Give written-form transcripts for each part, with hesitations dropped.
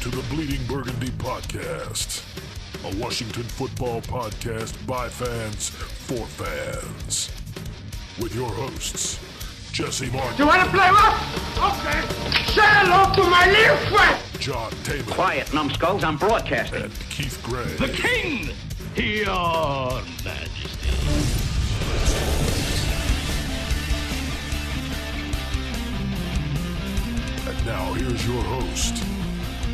to the Bleeding Burgundy podcast, a Washington football podcast by fans for fans. With your hosts, Jesse Martin. You want to play rough? Okay. Say hello to my little friend. John Taylor. Quiet, numbskulls, I'm broadcasting. And Keith Gray. The King, your majesty. And now here's your host,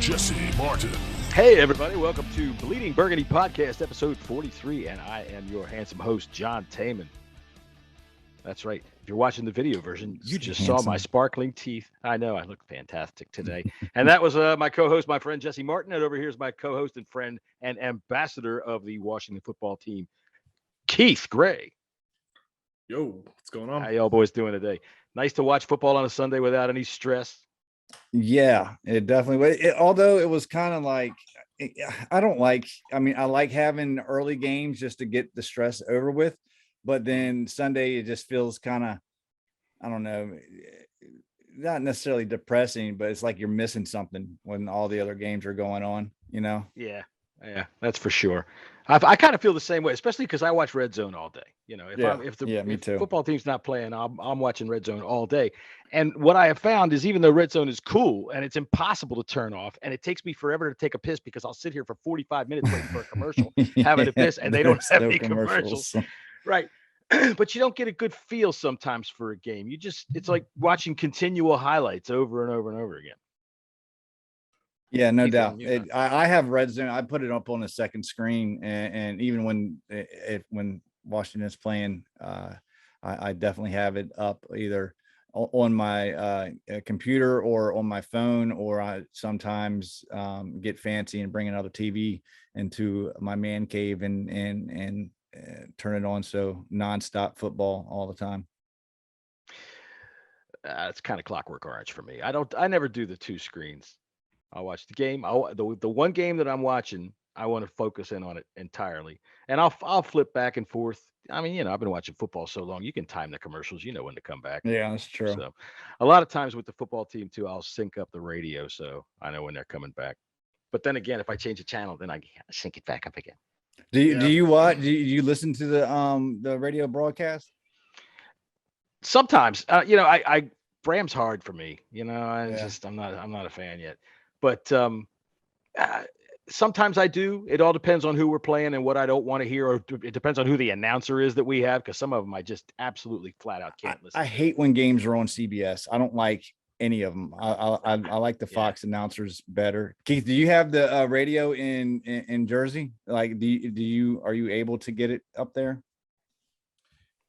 Jesse Martin. Hey everybody, welcome to Bleeding Burgundy Podcast, episode 43, and I am your handsome host, John Taylor. That's right. If you're watching the video version, you just saw my sparkling teeth. I know, I look fantastic today. And that was my co-host, my friend Jesse Martin, and over here is my co-host and friend and ambassador of the Washington football team, Keith Gray. Yo, what's going on? How y'all boys doing today? Nice to watch football on a Sunday without any stress. Yeah, it definitely was. Although it was kind of like, I like having early games just to get the stress over with. But then Sunday, it just feels kind of, I don't know, not necessarily depressing, but it's like you're missing something when all the other games are going on, you know? Yeah, that's for sure. I kind of feel the same way, especially because I watch Red Zone all day. You know, if the football team's not playing, I'm watching Red Zone all day. And what I have found is even though Red Zone is cool and it's impossible to turn off, and it takes me forever to take a piss because I'll sit here for 45 minutes waiting for a commercial, having a piss, and they don't have any commercials. Right. But you don't get a good feel sometimes for a game. It's like watching continual highlights over and over and over again. Yeah, no doubt. I have Red Zone. I put it up on the second screen, and even when Washington's playing, I definitely have it up either on my computer or on my phone, or I sometimes get fancy and bring another TV into my man cave and turn it on, so nonstop football all the time. It's kind of Clockwork Orange for me. I never do the two screens. I'll watch the game. The one game that I'm watching, I want to focus in on it entirely, and I'll flip back and forth. I mean, I've been watching football so long, you can time the commercials. You know when to come back. Yeah, that's true. So, a lot of times with the football team too, I'll sync up the radio so I know when they're coming back. But then again, if I change the channel, then I sync it back up again. Do you watch? Do you listen to the radio broadcast? Sometimes, I Bram's hard for me. I'm not a fan yet. But sometimes I do. It all depends on who we're playing and what I don't want to hear, or it depends on who the announcer is that we have, because some of them I just absolutely flat out can't listen. I hate when games are on CBS. I don't like any of them. I like the Fox announcers better. Keith, do you have the radio in Jersey? Like, are you able to get it up there?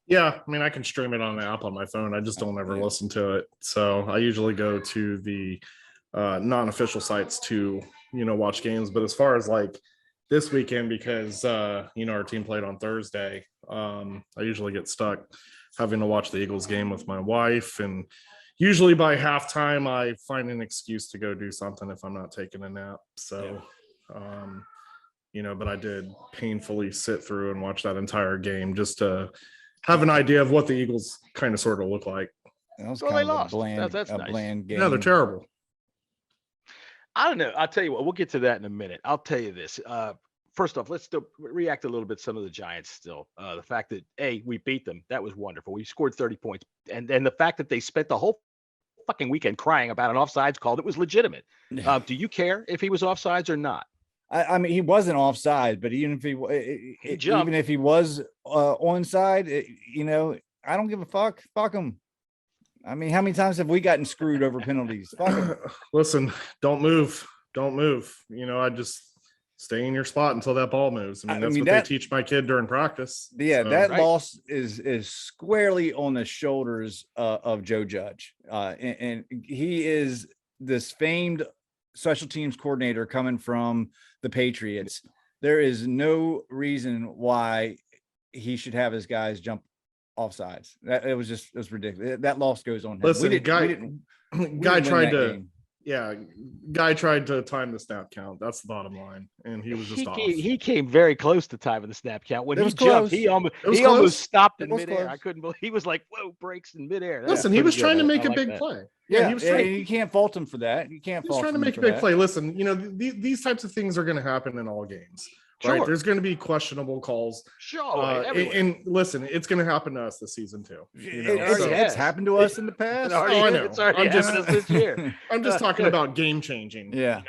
Yeah, I mean, I can stream it on the app on my phone. I just don't ever listen to it. So I usually go to the non-official sites to watch games. But as far as like this weekend, because our team played on Thursday, I usually get stuck having to watch the Eagles game with my wife, and usually by halftime I find an excuse to go do something if I'm not taking a nap. So but I did painfully sit through and watch that entire game just to have an idea of what the Eagles kind of sort of look like. That was they lost. That's nice. Bland game. No, they're terrible. I don't know. I'll tell you what, we'll get to that in a minute. I'll tell you this. First off, let's still react a little bit to some of the Giants still. The fact that, we beat them, that was wonderful. We scored 30 points. And the fact that they spent the whole fucking weekend crying about an offsides call that was legitimate. Do you care if he was offsides or not? I mean, he wasn't offside, but even if he jumped, even if he was onside, I don't give a fuck. Fuck him. I mean, how many times have we gotten screwed over penalties? Listen, don't move. I just stay in your spot until that ball moves. I mean, that's what they teach my kid during practice. Yeah, so, that loss is squarely on the shoulders of Joe Judge. And he is this famed special teams coordinator coming from the Patriots. There is no reason why he should have his guys jump offsides. It was ridiculous. That loss goes on him. Listen, guy tried to Yeah, guy tried to time the snap count. That's the bottom line, and he was just off. He came very close to timing the snap count. When he jumped, he close. almost stopped in midair. Close. I couldn't believe he was like, "Whoa!" Breaks in midair. Listen, he was trying to make a big play. Yeah, he was trying. You can't fault him for that. You can't. He was trying to make a big play. Listen, these types of things are going to happen in all games. Sure. Right, there's going to be questionable calls. Sure, and listen, it's going to happen to us this season too. It's happened to us in the past. I know. It's already happened to us this year. I'm just talking about game changing. Yeah,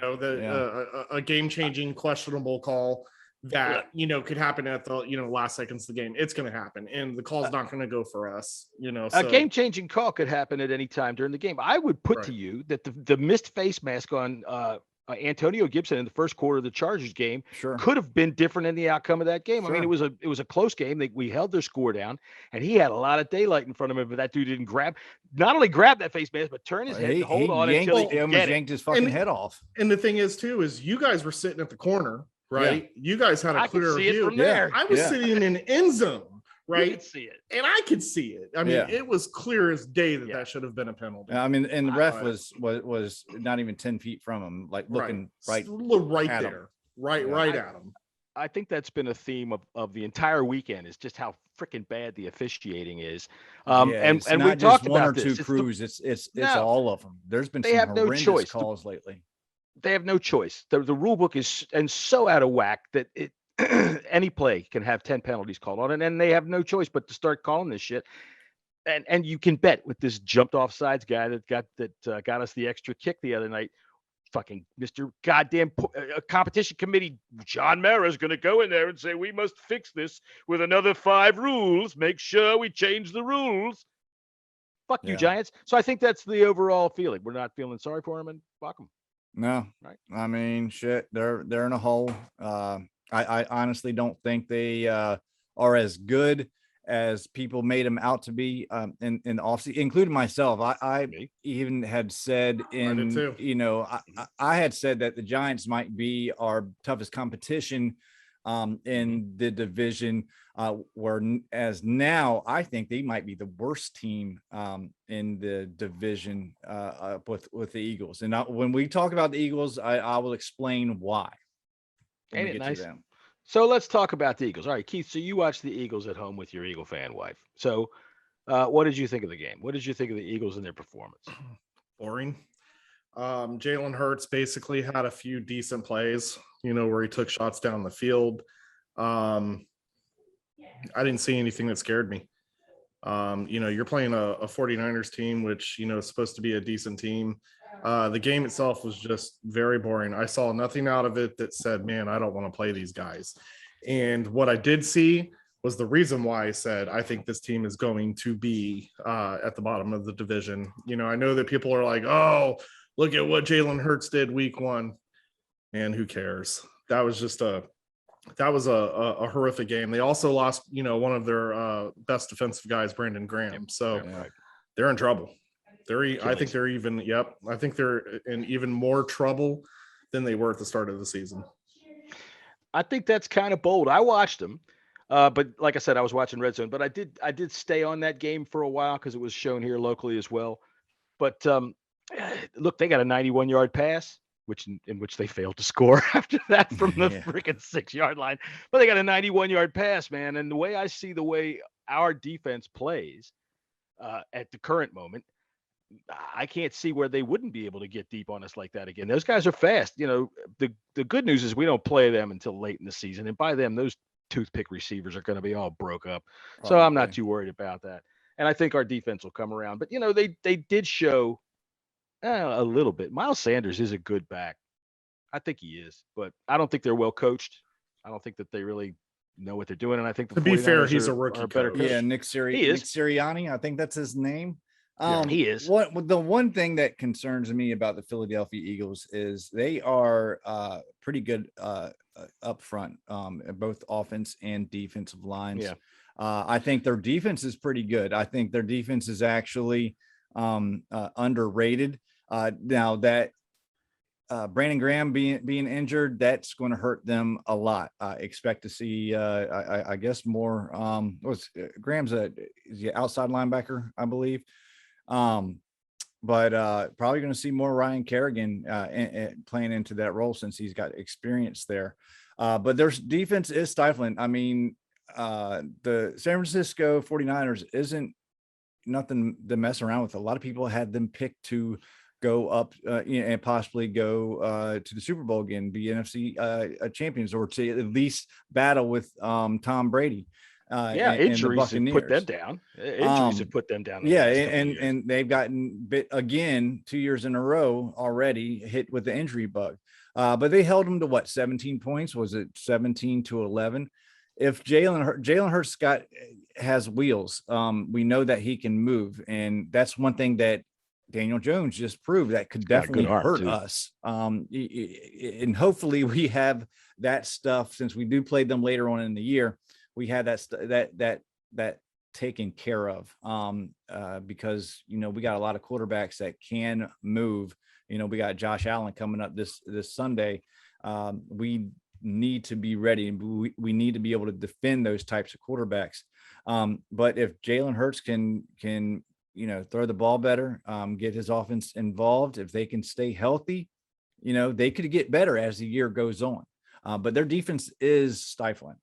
a game changing questionable call that could happen at the last seconds of the game. It's going to happen, and the call's not going to go for us. A game changing call could happen at any time during the game. I would put to you that the missed face mask on Antonio Gibson in the first quarter of the Chargers game could have been different in the outcome of that game. I mean, it was a close game. We held their score down, and he had a lot of daylight in front of him, but that dude didn't not only grab that face mask, but turn his head and hold on until he yanked his fucking head off. And the thing is, too, is you guys were sitting at the corner, right? Yeah. You guys had a clear view. From there. I was sitting in an end zone. Right, you could see it, and I could see it. I mean, it was clear as day that should have been a penalty. I mean, and the ref was not even 10 feet from him, like looking right there, right at him. I think that's been a theme of the entire weekend is just how freaking bad the officiating is. And we talked about one or two crews. It's all of them. There's been some horrendous calls lately. They have no choice. The rule book is so out of whack that any play can have 10 penalties called on it, and they have no choice but to start calling this shit. And you can bet with this jumped off sides guy that got us the extra kick the other night, fucking Mr. Goddamn competition committee, John Mara is going to go in there and say, we must fix this with another 5 rules. Make sure we change the rules. Fuck you, Giants. So I think that's the overall feeling. We're not feeling sorry for them, and fuck them. No, right. I mean, shit, they're in a hole. I honestly don't think they are as good as people made them out to be in the offseason, including myself. I even had said I had said that the Giants might be our toughest competition in the division, whereas now I think they might be the worst team in the division with the Eagles. And when we talk about the Eagles, I will explain why. Ain't it nice? So let's talk about the Eagles. All right, Keith, so you watch the Eagles at home with your Eagle fan wife. So what did you think of the game? What did you think of the Eagles and their performance? Boring. Jalen Hurts basically had a few decent plays, where he took shots down the field. I didn't see anything that scared me. You're playing a 49ers team, which, is supposed to be a decent team. The game itself was just very boring. I saw nothing out of it that said, man, I don't want to play these guys. And what I did see was the reason why I said, I think this team is going to be at the bottom of the division. I know that people are like, oh, look at what Jalen Hurts did week 1. And who cares? That was a horrific game. They also lost, one of their best defensive guys, Brandon Graham. So they're in trouble. I think they're in even more trouble than they were at the start of the season. I think that's kind of bold. I watched them, but like I said, I was watching Red Zone. But I did stay on that game for a while because it was shown here locally as well. But look, they got a 91-yard pass, in which they failed to score after that from the freaking 6-yard line. But they got a 91-yard pass, man. And the way I see the way our defense plays at the current moment, I can't see where they wouldn't be able to get deep on us like that again. Those guys are fast. The good news is we don't play them until late in the season. And by them, those toothpick receivers are going to be all broke up. Probably. So I'm not too worried about that. And I think our defense will come around. But, they did show a little bit. Miles Sanders is a good back. I think he is. But I don't think they're well coached. I don't think that they really know what they're doing. And I think to be fair, he's a rookie better coach. Yeah, Nick Sirianni. I think that's his name. He is. The one thing that concerns me about the Philadelphia Eagles is they are pretty good up front, both offense and defensive lines. Yeah. I think their defense is pretty good. I think their defense is actually underrated. Now that Brandon Graham being injured, that's going to hurt them a lot. I expect to see, I guess, more. Graham's is he outside linebacker, I believe. but probably going to see more Ryan Kerrigan playing into that role since he's got experience there. But their defense is stifling. I mean, the San Francisco 49ers isn't nothing to mess around with. A lot of people had them picked to go up and possibly go to the Super Bowl again, be NFC champions, or to at least battle with Tom Brady. Injuries have put them down. Injuries have put them down. And they've gotten bit again 2 years in a row already hit with the injury bug. But they held them to what, 17 points? Was it 17-11? If Jalen Hurts has wheels, we know that he can move, and that's one thing that Daniel Jones just proved that could definitely hurt us. And hopefully we have that stuff, since we do play them later on in the year. We had that taken care of because, we got a lot of quarterbacks that can move. We got Josh Allen coming up this Sunday. We need to be ready, and we need to be able to defend those types of quarterbacks. But if Jalen Hurts can throw the ball better, get his offense involved, if they can stay healthy, they could get better as the year goes on. But their defense is stifling.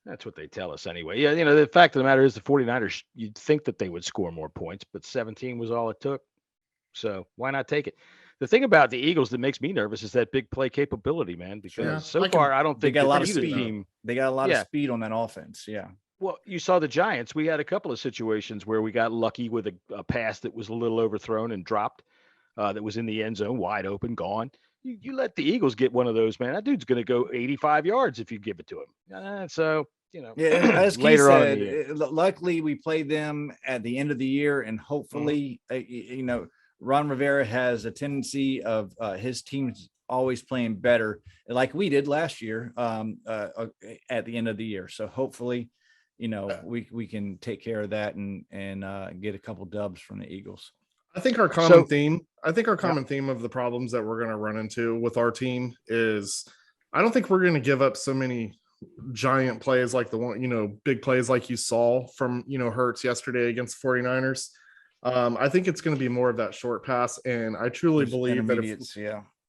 That's what they tell us anyway. Yeah, the fact of the matter is the 49ers, you'd think that they would score more points, but 17 was all it took. So why not take it? The thing about the Eagles that makes me nervous is that big play capability, man, because far I don't think they got a lot of speed. They got a lot of speed on that offense. Yeah. Well, you saw the Giants. We had a couple of situations where we got lucky with a pass that was a little overthrown and dropped, that was in the end zone, wide open, gone. You let the Eagles get one of those, man. That dude's going to go 85 yards if you give it to him. As Keith said, luckily we played them at the end of the year, and hopefully, Ron Rivera has a tendency of his teams always playing better, like we did last year at the end of the year. So hopefully, we can take care of that and get a couple dubs from the Eagles. I think our common theme of the problems that we're going to run into with our team is, I don't think we're going to give up so many giant plays like the one, big plays like you saw from, Hurts yesterday against 49ers. I think it's going to be more of that short pass. And I truly believe that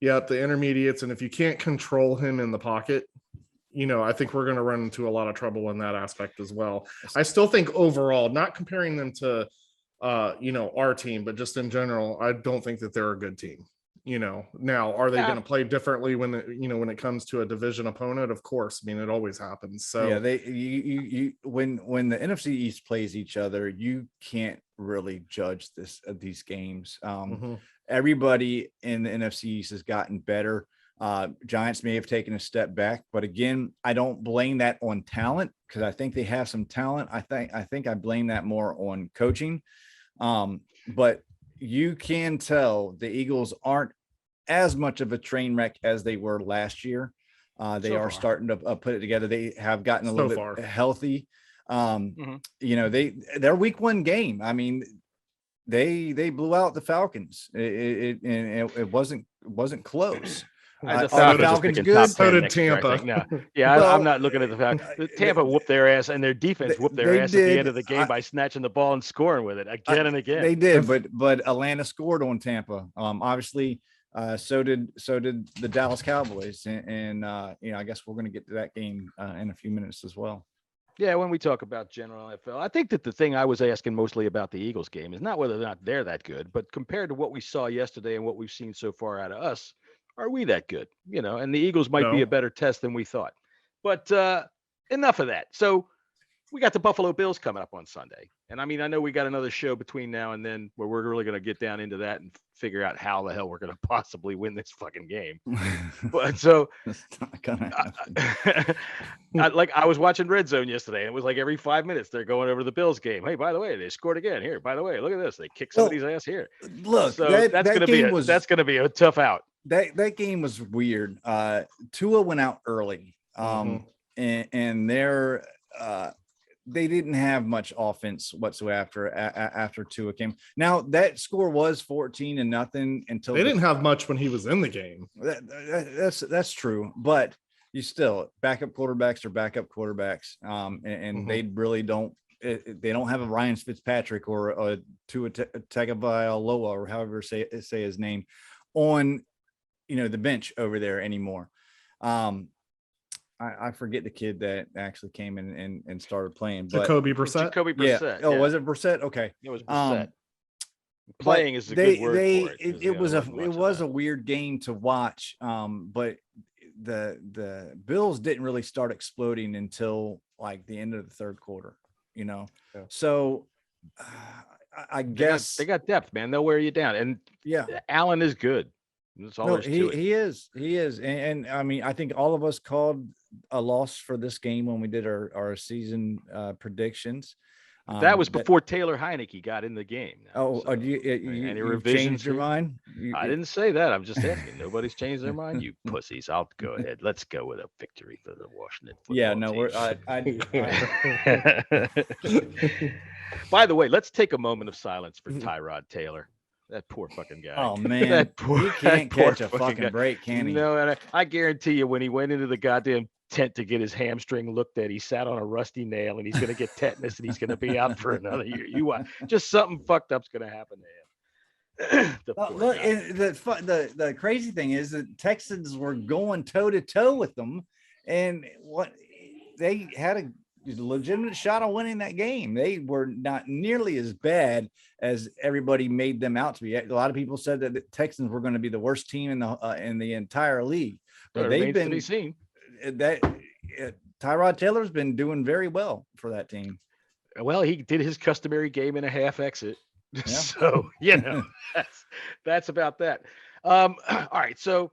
the intermediates. And if you can't control him in the pocket, I think we're going to run into a lot of trouble in that aspect as well. I still think overall, not comparing them to, our team, but just in general, I don't think that they're a good team. Now, are they going to play differently when it comes to a division opponent? Of course. I mean, it always happens. So when the NFC East plays each other, you can't really judge these games. Everybody in the NFC East has gotten better. Giants may have taken a step back, but again, I don't blame that on talent, because I think they have some talent. I think I blame that more on coaching. But you can tell the Eagles aren't as much of a train wreck as they were last year. They are starting to put it together. They have gotten a little bit healthy. Their week one game, I mean, they blew out the Falcons. It wasn't close. The Falcons good. So did Tampa. I'm not looking at the Falcons. Tampa whooped their ass, and their defense whooped their ass at the end of the game by snatching the ball and scoring with it again and again. They did, but Atlanta scored on Tampa. Obviously, so did the Dallas Cowboys, and I guess we're going to get to that game in a few minutes as well. Yeah, when we talk about general NFL, I think that the thing I was asking mostly about the Eagles game is not whether or not they're that good, but compared to what we saw yesterday and what we've seen so far out of us, are we that good? And the Eagles might be a better test than we thought. But enough of that. So we got the Buffalo Bills coming up on Sunday. And I mean, I know we got another show between now and then where we're really going to get down into that and figure out how the hell we're going to possibly win this fucking game. But so it's not gonna happen. I was watching Red Zone yesterday, and it was like every 5 minutes they're going over the Bills game. Hey, by the way, they scored again here. By the way, look at this. They kicked somebody's ass here. Look, so that's going to be a tough out. That game was weird. Tua went out early. And they're they didn't have much offense whatsoever after Tua came. Now that score was 14-0 until they didn't have much when he was in the game. That's true, but you still backup quarterbacks are backup quarterbacks, and they really don't they don't have a Ryan Fitzpatrick or a Tua Tagovailoa or however say his name on, the bench over there anymore. I forget the kid that actually came in and started playing. But Jacoby Brissett. Jacoby Brissett. Yeah. Oh, was it Brissett? Okay. It was Brissett. Playing is a good word for it. It was a weird game to watch. But the Bills didn't really start exploding until like the end of the third quarter, Yeah. So I guess they got depth, man. They'll wear you down. And Allen is good. That's all he is. And I mean, I think all of us called a loss for this game when we did our season predictions. That was before Taylor Heineke got in the game. You changed your mind? I didn't say that. I'm just asking. Nobody's changed their mind. You pussies. I'll go ahead. Let's go with a victory for the Washington football team. By the way, let's take a moment of silence for Tyrod Taylor. That poor fucking guy. Oh man, he can't catch a fucking break, can he? No, and I guarantee you, when he went into the goddamn tent to get his hamstring looked at, he sat on a rusty nail, and he's going to get tetanus, and he's going to be out for another year. Just something fucked up's going to happen to him. The crazy thing is that Texans were going toe to toe with them, and what they had a legitimate shot on winning that game. They were not nearly as bad as everybody made them out to be. A lot of people said that the Texans were going to be the worst team in the entire league, but they've been seen. Tyrod Taylor's been doing very well for that team. Well, he did his customary game and a half exit. Yeah. So, that's about that. All right. So,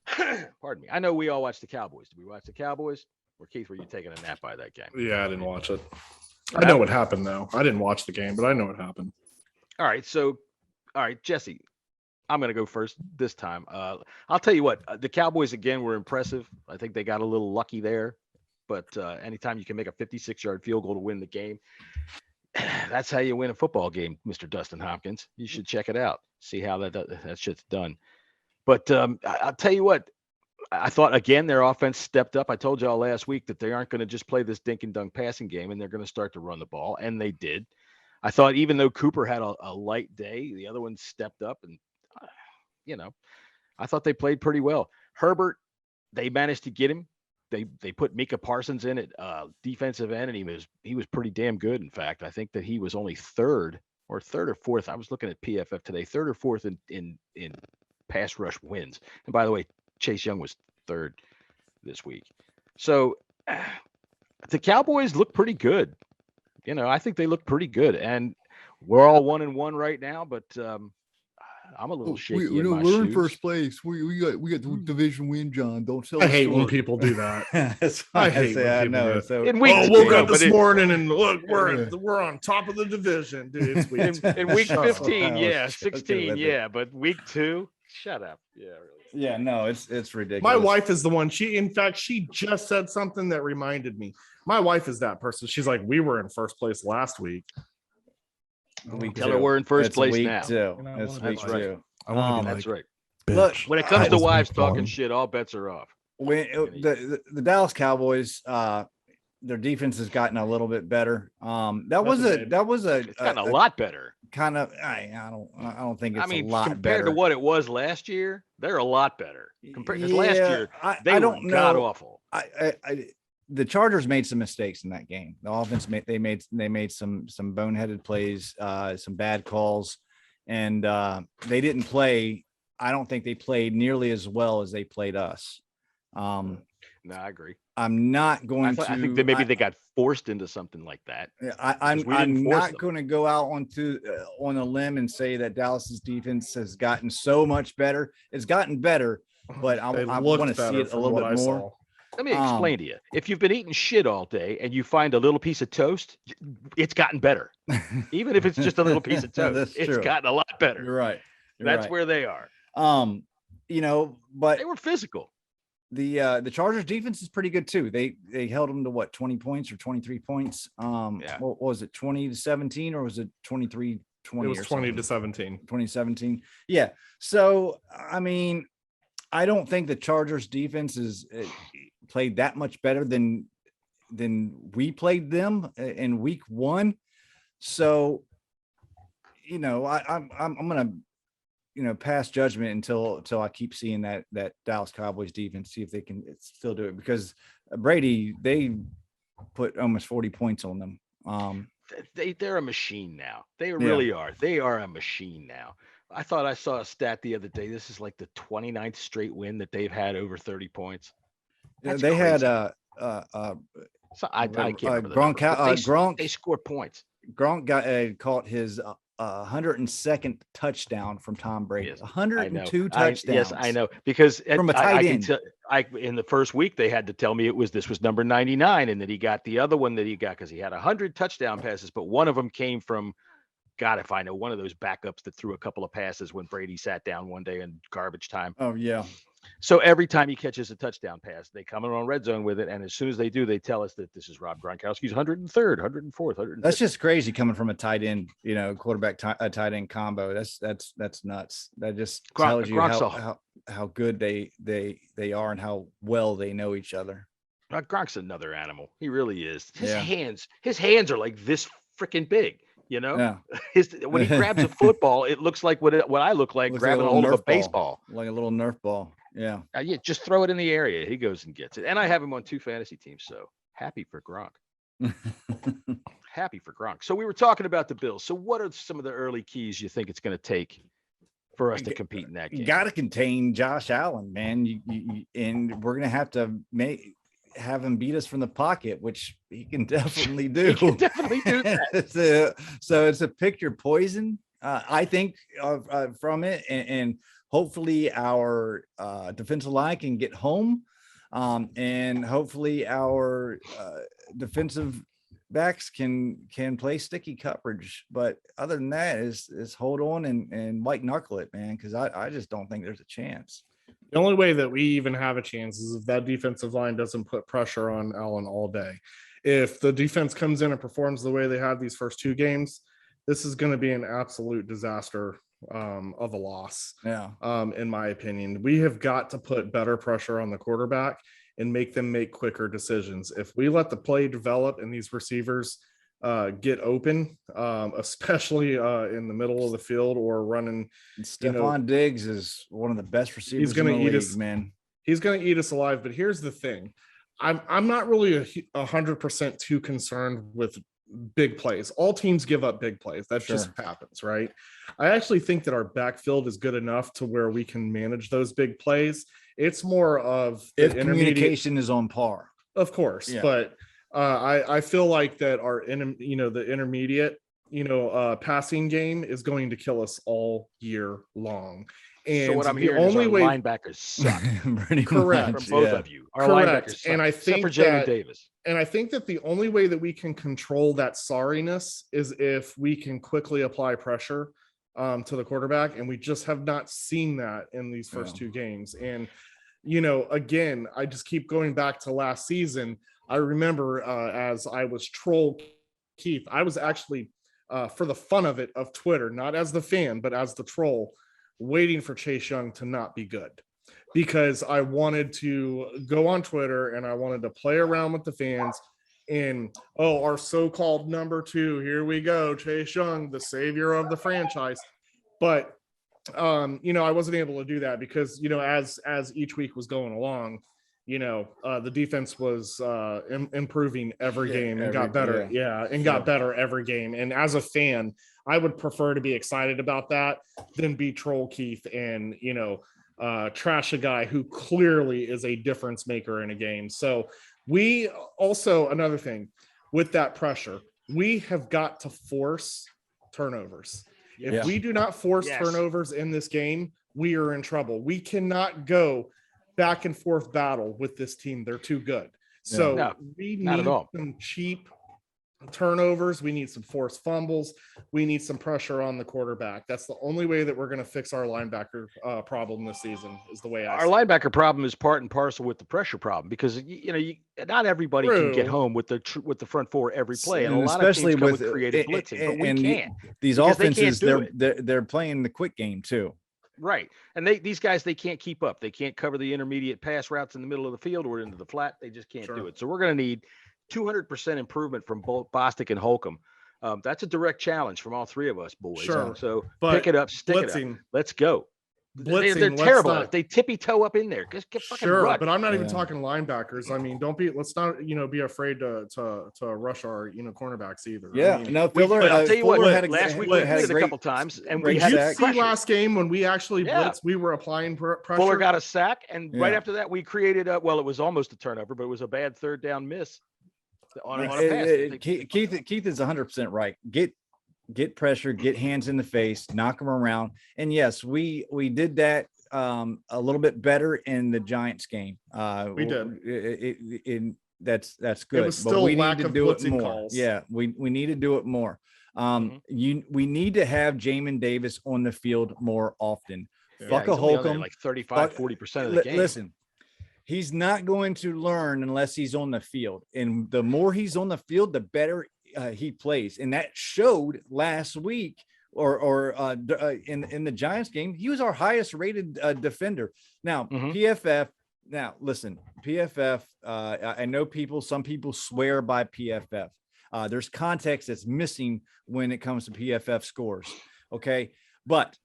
pardon me. I know we all watched the Cowboys. Did we watch the Cowboys? Or Keith, were you taking a nap by that game? Yeah, I didn't watch it. I know what happened, though. I didn't watch the game, but I know what happened. All right. So, Jesse, I'm going to go first this time. I'll tell you what, the Cowboys, again, were impressive. I think they got a little lucky there. But anytime you can make a 56-yard field goal to win the game, that's how you win a football game, Mr. Dustin Hopkins. You should check it out. See how that shit's done. But I'll tell you what, I thought, again, their offense stepped up. I told y'all last week that they aren't going to just play this dink and dunk passing game, and they're going to start to run the ball, and they did. I thought even though Cooper had a light day, the other ones stepped up, and, I thought they played pretty well. Herbert, they managed to get him. They put Micah Parsons in at defensive end, and he was pretty damn good. In fact, I think that he was only third or fourth. I was looking at PFF today, third or fourth in pass rush wins. And by the way, Chase Young was third this week. So the Cowboys look pretty good. I think they look pretty good, and we're all 1-1 right now, but I'm a little shaky. We're in first place. We got the division win, John. Don't sell. I hate when people do that. I hate when people do that. So, woke up this morning and look, we're on top of the division, dude. It's week in week 15, 16, but week 2, shut up. Yeah, really. Yeah, no, it's ridiculous. My wife is the one. She just said something that reminded me. My wife is that person. She's like, we were in first place last week. Tell her we're in first place now. It's week 2. That's right. Bitch. Look, when it comes to wives talking shit, all bets are off. When the Dallas Cowboys, their defense has gotten a little bit better. It's gotten a lot better. Kind of. I don't think it's a lot compared better to what it was last year. They're a lot better compared to last year. They were god awful. The Chargers made some mistakes in that game. The offense they made some boneheaded plays, some bad calls, and they didn't play. I don't think they played nearly as well as they played us. No, I agree. I'm not going to. I think that maybe they got forced into something like that. I'm not going to go out on a limb and say that Dallas's defense has gotten so much better. It's gotten better, but I want to see it a little bit more. Let me explain to you. If you've been eating shit all day and you find a little piece of toast, it's gotten better. Even if it's just a little piece of toast, it's gotten a lot better. You're right. That's where they are. But they were physical. The Chargers defense is pretty good too. They held them to what, 20 points or 23 points? What was it, 20-17, or was it 23-20? It was 20-17. 2017. Yeah. So I mean, I don't think the Chargers defense is played that much better than we played them in week 1. So, I'm gonna, pass judgment until I keep seeing that Dallas Cowboys defense, see if they can still do it, because Brady, they put almost 40 points on them. They're a machine now. They really are. They are a machine now. I thought I saw a stat the other day. This is like the 29th straight win that they've had over 30 points. That's they crazy. had so I can't remember the Gronk. They scored points. Gronk caught his 102nd touchdown from Tom Brady. Yes, 102 touchdowns. Yes, I know, because from a tight end. In the first week they had to tell me this was number 99, and that he got the other one that he got because he had 100 touchdown passes, but one of them came from, God, if I know, one of those backups that threw a couple of passes when Brady sat down one day in garbage time. Oh yeah. So every time he catches a touchdown pass, they come in on red zone with it, and as soon as they do, they tell us that this is Rob Gronkowski's 103rd, 104th, 105th. That's just crazy coming from a tight end, quarterback tight end combo. That's nuts. That just tells you how good they are and how well they know each other. Gronk's another animal. He really is. His hands are like this freaking big. Yeah. When he grabs a football, it looks like what I look like grabbing a hold of a baseball, like a little Nerf ball. Yeah. Just throw it in the area. He goes and gets it. And I have him on 2 fantasy teams, so happy for Gronk. Happy for Gronk. So we were talking about the Bills. So what are some of the early keys you think it's going to take for us to compete in that game? You got to contain Josh Allen, man. And we're going to have to have him beat us from the pocket, which he can definitely do. He can definitely do that. So it's a pick your poison, I think, from it, and hopefully our defensive line can get home, and hopefully our defensive backs can play sticky coverage. But other than that, is hold on and white knuckle it, man, because I just don't think there's a chance. The only way that we even have a chance is if that defensive line doesn't put pressure on Allen all day. If the defense comes in and performs the way they have these first 2 games, this is going to be an absolute disaster of a loss. Yeah. In my opinion, we have got to put better pressure on the quarterback and make them make quicker decisions. If we let the play develop and these receivers get open, especially in the middle of the field or running. Stephon Diggs is one of the best receivers. He's going to eat league, us, man. He's going to eat us alive. But here's the thing: I'm not really 100% too concerned with big plays. All teams give up big plays. That just happens, right? I actually think that our backfield is good enough to where we can manage those big plays. It's more of if communication is on par, of course, but. I feel like that the intermediate, passing game is going to kill us all year long. And so what I'm hearing is our linebackers suck. Correct. From both of you. Our Correct. Linebackers suck, and I think for Jamin Davis. And I think that the only way that we can control that sorriness is if we can quickly apply pressure to the quarterback. And we just have not seen that in these first 2 games. And, again, I just keep going back to last season. I remember as I was troll Keith, I was actually, for the fun of it, of Twitter, not as the fan, but as the troll, waiting for Chase Young to not be good, because I wanted to go on Twitter and I wanted to play around with the fans and, our so-called number 2, here we go, Chase Young, the savior of the franchise. But, I wasn't able to do that because, as each week was going along, the defense was improving every game and got better. Got better every game. And as a fan, I would prefer to be excited about that than be troll Keith and, trash a guy who clearly is a difference maker in a game. So we also, another thing with that pressure, we have got to force turnovers. If we do not force turnovers in this game, we are in trouble. We cannot go back and forth battle with this team. They're too good. So we need some cheap turnovers. We need some forced fumbles. We need some pressure on the quarterback. That's the only way that we're going to fix our linebacker problem this season, is the way our linebacker problem is part and parcel with the pressure problem, because not everybody can get home with the front 4 every play, and a lot especially of teams come with creative blitzing, but we can't. These offenses, they're playing the quick game too. Right. And these guys, they can't keep up. They can't cover the intermediate pass routes in the middle of the field or into the flat. They just can't do it. So we're going to need 200% improvement from both Bostic and Holcomb. That's a direct challenge from all three of us, boys. Sure. So pick it up, stick it up. Let's go. They're terrible. If they tippy toe up in there, just get fucking run. But I'm not even talking linebackers. I mean, let's not be afraid to rush our cornerbacks either. Yeah, I mean, no, Fuller. I'll tell you what. Last week we had it a couple times, and we had you see last game when we actually blitzed, we were applying pressure. Fuller got a sack, and right after that, we created it was almost a turnover, but it was a bad third down miss on a pass. Keith is 100% right. Get pressure, get hands in the face, knock them around. And yes, we did that a little bit better in the Giants game. We did. That's good. It was still but we lack need to of do it blitzing more. calls. Yeah, we need to do it more. We need to have Jamin Davis on the field more often. Yeah, Fuck a Holcomb. Like 35-40% of the game. Listen, he's not going to learn unless he's on the field. And the more he's on the field, the better he plays, and that showed last week in the Giants game. He was our highest rated defender. Now PFF. Now listen, PFF. I know some people swear by PFF. There's context that's missing when it comes to PFF scores. Okay, but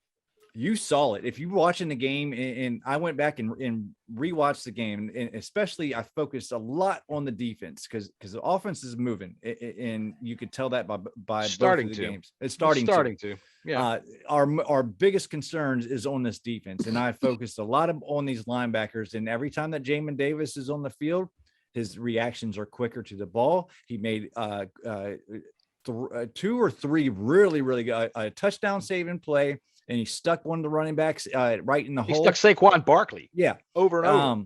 you saw it. If you're watching the game, and I went back and rewatched the game, and especially I focused a lot on the defense because the offense is moving, and you could tell that by starting both of the to. games. It's starting to. Yeah. Our biggest concerns is on this defense, and I focused a lot on these linebackers. And every time that Jamin Davis is on the field, his reactions are quicker to the ball. He made 2 or 3 really, really good a touchdown saving play. And he stuck one of the running backs right in the hole. He stuck Saquon Barkley. Yeah, over and over.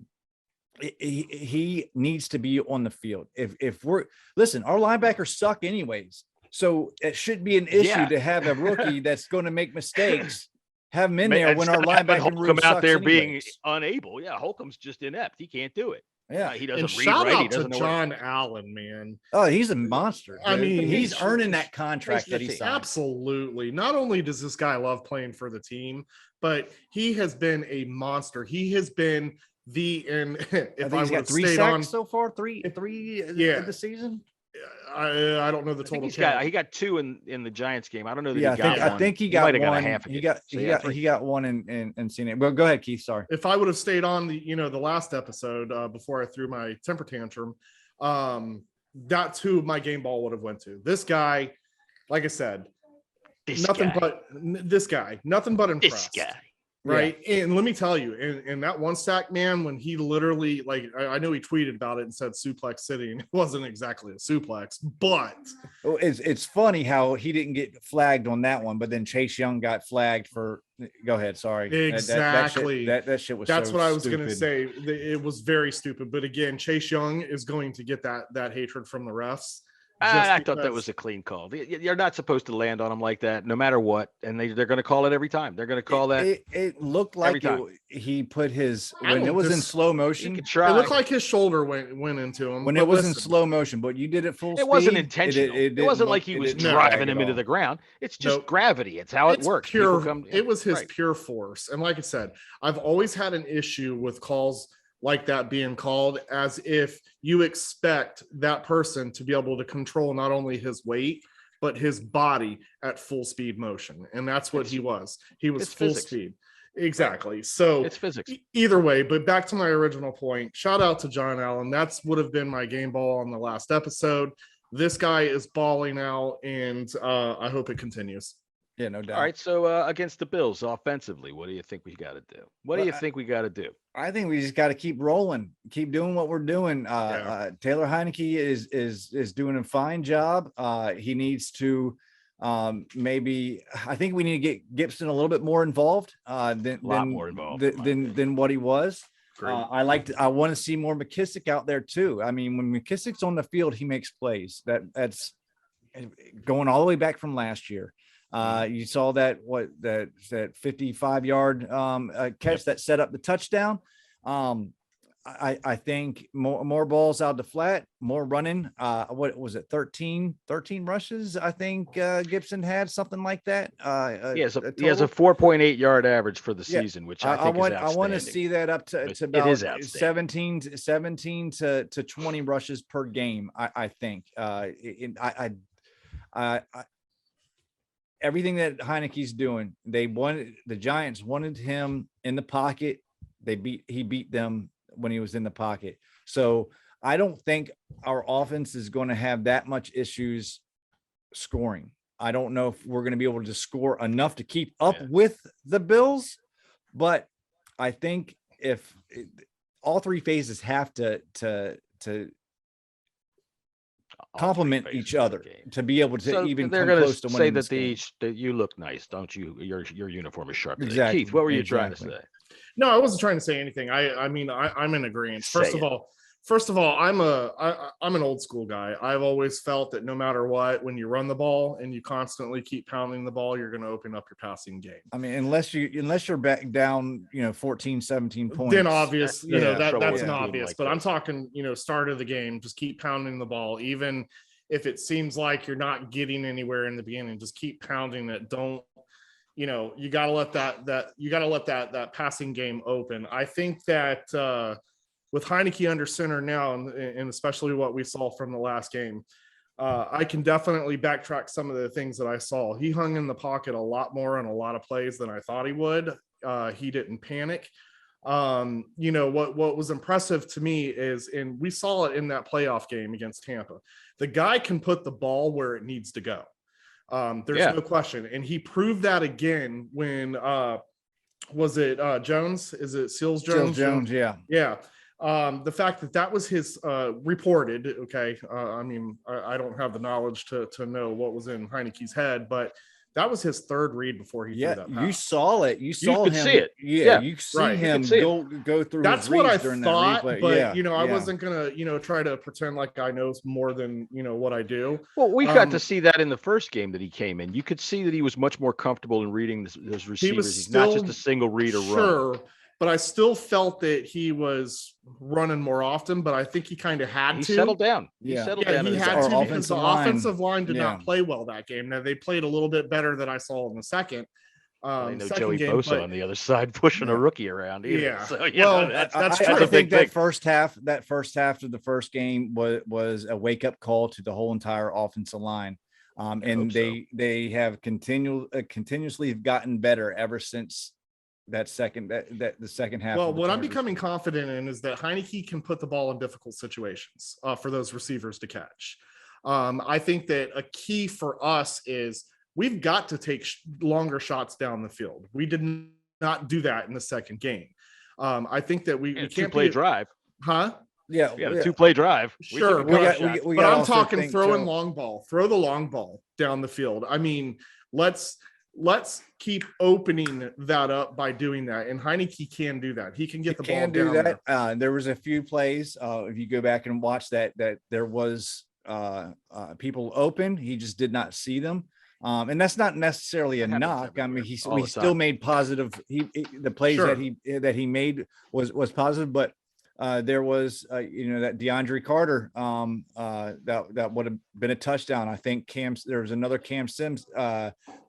He needs to be on the field. If we're listen, our linebackers suck anyways, so it should be an issue to have a rookie that's going to make mistakes. Have him in there when our linebacker room out there anyways. Being unable. Yeah, Holcomb's just inept. He can't do it. Yeah, he doesn't read shout right. out He doesn't to know John Allen, man. Oh, he's a monster. I mean, he's earning that contract that he signed. Absolutely. Not only does this guy love playing for the team, but he has been a monster. He has been if he's got 3 sacks so far, three in the season. I don't know the total. He got 2 in the Giants game. I don't know that he got one. I think he got one. Got a half he got one in seeing it. Well, go ahead, Keith. Sorry. If I would have stayed on the last episode before I threw my temper tantrum, that's who my game ball would have went to. This guy, like I said, nothing but impressed. This guy. Right. Yeah. And let me tell you, in that one sack, man, when he literally, like, I know he tweeted about it and said suplex city, and it wasn't exactly a suplex, but it's funny how he didn't get flagged on that one, but then Chase Young got flagged for. Go ahead. Sorry. Exactly. That shit was. That's so what I was stupid. going to say. It was very stupid. But again, Chase Young is going to get that hatred from the refs. I thought that was a clean call. You're not supposed to land on them like that, no matter what. And they're going to call it every time. They're going to call that. It looked like he put his when it was in slow motion. It looked like his shoulder went into him when it was in slow motion. But you did it full speed. It wasn't intentional. It wasn't like he was driving him into the ground. It's just gravity. It's how it works. It was his pure force. And like I said, I've always had an issue with calls like that being called, as if you expect that person to be able to control not only his weight, but his body at full speed motion. And that's what he was. He was full speed. Exactly. So it's physics. Either way, but back to my original point, shout out to John Allen. That's would have been my game ball on the last episode. This guy is balling out, and I hope it continues. Yeah, no doubt. All right, so against the Bills offensively, what do you think we got to do? I think we just got to keep rolling, keep doing what we're doing. Taylor Heineke is doing a fine job. He needs to maybe. I think we need to get Gibson a little bit more involved than what he was. I want to see more McKissick out there too. I mean, when McKissick's on the field, he makes plays. That's going all the way back from last year. You saw that 55-yard catch that set up the touchdown. I think more balls out the flat, more running. What was it? 13 rushes. I think Gibson had something like that. He has a 4.8 yard average for the season, which I think is outstanding. I want to see that up to about 17 to 20 rushes per game. I think. Everything that Heineke's doing, the Giants wanted him in the pocket. He beat them when he was in the pocket. So I don't think our offense is going to have that much issues scoring. I don't know if we're going to be able to score enough to keep up with the Bills, but I think if all three phases have to complement each other to be able to even come close to winning. They're going to say that you look nice, don't you? Your uniform is sharp. Exactly. Keith, what were you trying to say? No, I wasn't trying to say anything. I'm in agreement. First of all, I'm an old school guy. I've always felt that no matter what, when you run the ball and you constantly keep pounding the ball, you're going to open up your passing game. I mean, unless you're back down, 14, 17 points. Then obvious, that's an obvious. Like but I'm talking, start of the game, just keep pounding the ball, even if it seems like you're not getting anywhere in the beginning. Just keep pounding it. Don't. You got to let that passing game open. I think that with Heinicke under center now, and especially what we saw from the last game, I can definitely backtrack some of the things that I saw. He hung in the pocket a lot more on a lot of plays than I thought he would. He didn't panic. What was impressive to me is, and we saw it in that playoff game against Tampa, the guy can put the ball where it needs to go. There's no question. And he proved that again when, was it Jones? Is it Seals Jones? Jones, yeah. Yeah. The fact that was his reported, okay. I don't have the knowledge to know what was in Heineke's head, but that was his third read before he threw that pass. You saw it. You saw him. See it. Yeah, you see him go through. That's what I thought, but I wasn't gonna try to pretend like I know more than what I do. Well, we got to see that in the first game that he came in. You could see that he was much more comfortable in reading those receivers. He's not just a single read or run. But I still felt that he was running more often, but I think he kind of had to. He settled down. He had to because the offensive line did not play well that game. Now, they played a little bit better than I saw in the second. I know Joey Bosa on the other side pushing a rookie around. Either. Yeah. So, that's true. I think that first half of the first game was a wake-up call to the whole entire offensive line. And they have continuously gotten better ever since the second half. Well, what I'm becoming confident in is that Heinicke can put the ball in difficult situations for those receivers to catch. I think that a key for us is we've got to take longer shots down the field. We did not do that in the second game. I think that we can't play drive. Huh? Yeah, a 2-play drive. Sure, but I'm talking throwing long ball. Throw the long ball down the field. I mean, let's keep opening that up by doing that. And Heinicke can do that. He can get the ball down. There was a few plays. If you go back and watch that there was people open. He just did not see them. And that's not necessarily a knock. I mean, he still made positive. The plays that he made was positive, but there was that DeAndre Carter that would have been a touchdown. I think there was another Cam Sims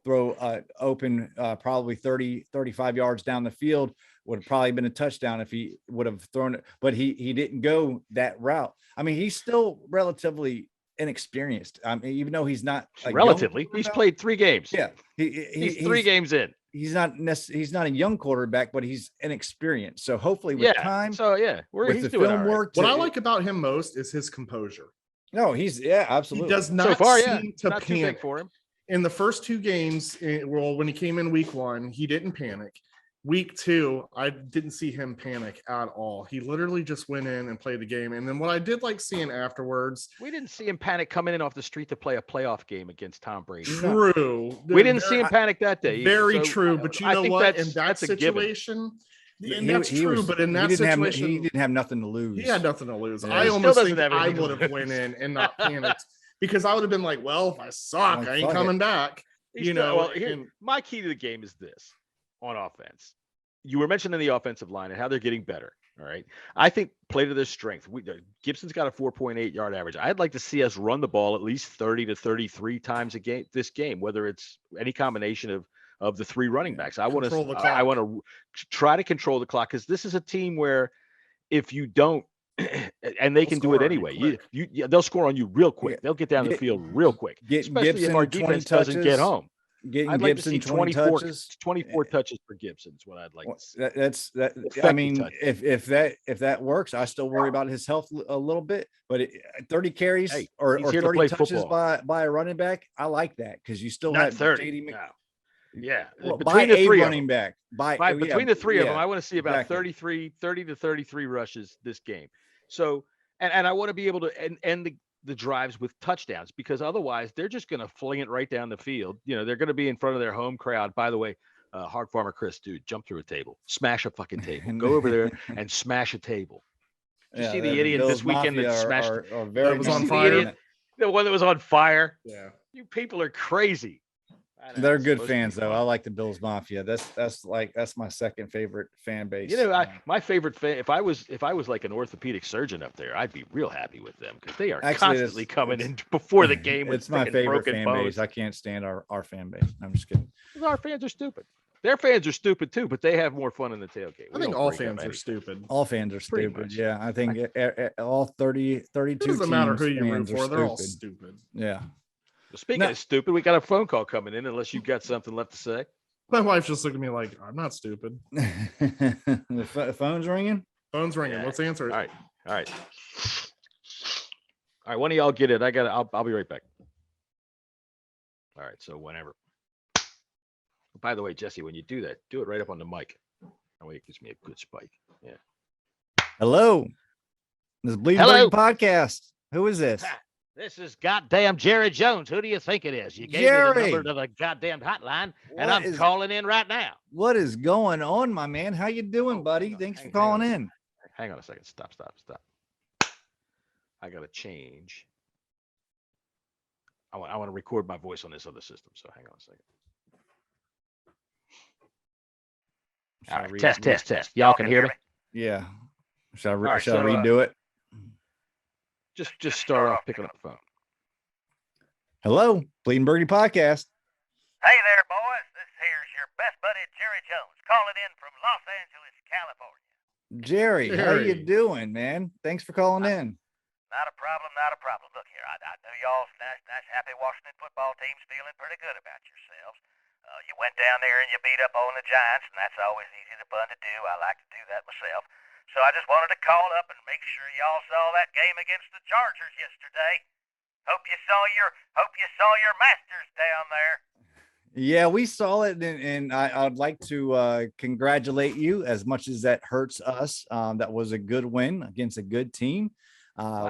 throw open probably 35 yards down the field, would have probably been a touchdown if he would have thrown it, but he didn't go that route. I mean, he's still relatively inexperienced. I mean, even though he's not he's played 3 games. Yeah, he's 3 games in. He's not a young quarterback, but he's inexperienced. So hopefully with time. So with the film work. What I like about him most is his composure. No, absolutely. He does not seem to not panic. Too big for him. In the first 2 games, when he came in week 1, he didn't panic. Week 2, I didn't see him panic at all. He literally just went in and played the game. And then what I did like seeing afterwards, we didn't see him panic coming in off the street to play a playoff game against Tom Brady. True. We didn't see him panic that day. Very true. But you know what? In that situation, and that's true. But in that situation, he didn't have nothing to lose. He had nothing to lose. Yeah, I almost think I would have went in and not panicked because I would have been like, well, if I suck, I ain't coming back. My key to the game is this. On offense, you were mentioning the offensive line and how they're getting better. All right. I think play to their strength. Gibson's got a 4.8 yard average. I'd like to see us run the ball at least 30 to 33 times a game this game, whether it's any combination of the three running backs. I want to try to control the clock, because this is a team where if you don't, and they can do it anyway. They'll score on you real quick. They'll get down the field real quick, especially Gibson if our defense doesn't get home. I'd like Gibson to see 24 touches for Gibson is what I'd like to see. I mean, if that works, I still worry about his health a little bit. But 30 carries or 30 touches by a running back, I like that, because you still have 30. Yeah, between the three running back, between the three of them, I want to see about 30 to 33 rushes this game. So, and I want to be able to end the drives with touchdowns, because otherwise they're just going to fling it right down the field. They're going to be in front of their home crowd. By the way, Hard Farmer Chris, dude, jump through a table, smash a fucking table, go over there and smash a table. Did you see the idiot this weekend that smashed? That was on fire. The one that was on fire. Yeah, you people are crazy. They're good fans, though. I like the Bills Mafia. That's my second favorite fan base. My favorite fan. If I was like an orthopedic surgeon up there, I'd be real happy with them, because they are constantly coming in before the game. It's my favorite fan base. I can't stand our fan base. I'm just kidding. Our fans are stupid. Their fans are stupid too, but they have more fun in the tailgate. I think all fans are stupid. All fans are stupid. Yeah, I think all 32 it doesn't matter who you root for. They're all stupid. Yeah. Speaking of stupid, we got a phone call coming in, unless you've got something left to say. My wife just looked at me like, I'm not stupid. The phone's ringing? Phone's ringing. Yeah. Let's answer it. All right. One of y'all get it. I'll be right back. All right. So whenever. By the way, Jesse, when you do that, do it right up on the mic. That way it gives me a good spike. Yeah. Hello. This is Bleeding Burgundy Podcast. Who is this? This is goddamn Jerry Jones. Who do you think it is? You gave me the number to the goddamn hotline, and I'm calling in right now. What is going on, my man? How you doing, buddy? Thanks for calling in. Hang on a second. Stop. I got to change. I want to record my voice on this other system, so hang on a second. All right, test. Y'all can hear me? Yeah. Shall I redo it? Just start off picking up the phone. Hello, Bleeding Burgundy Podcast. Hey there, boys. This here's your best buddy, Jerry Jones, calling in from Los Angeles, California. Jerry, how you doing, man? Thanks for calling in. Not a problem. Look here, I know y'all's nice, happy Washington football team's feeling pretty good about yourselves. You went down there and you beat up on the Giants, and that's always easy to fun to do. I like to do that myself. So I just wanted to call up and make sure y'all saw that game against the Chargers yesterday. Hope you saw your masters down there. Yeah, we saw it, and I'd like to congratulate you, as much as that hurts us. That was a good win against a good team.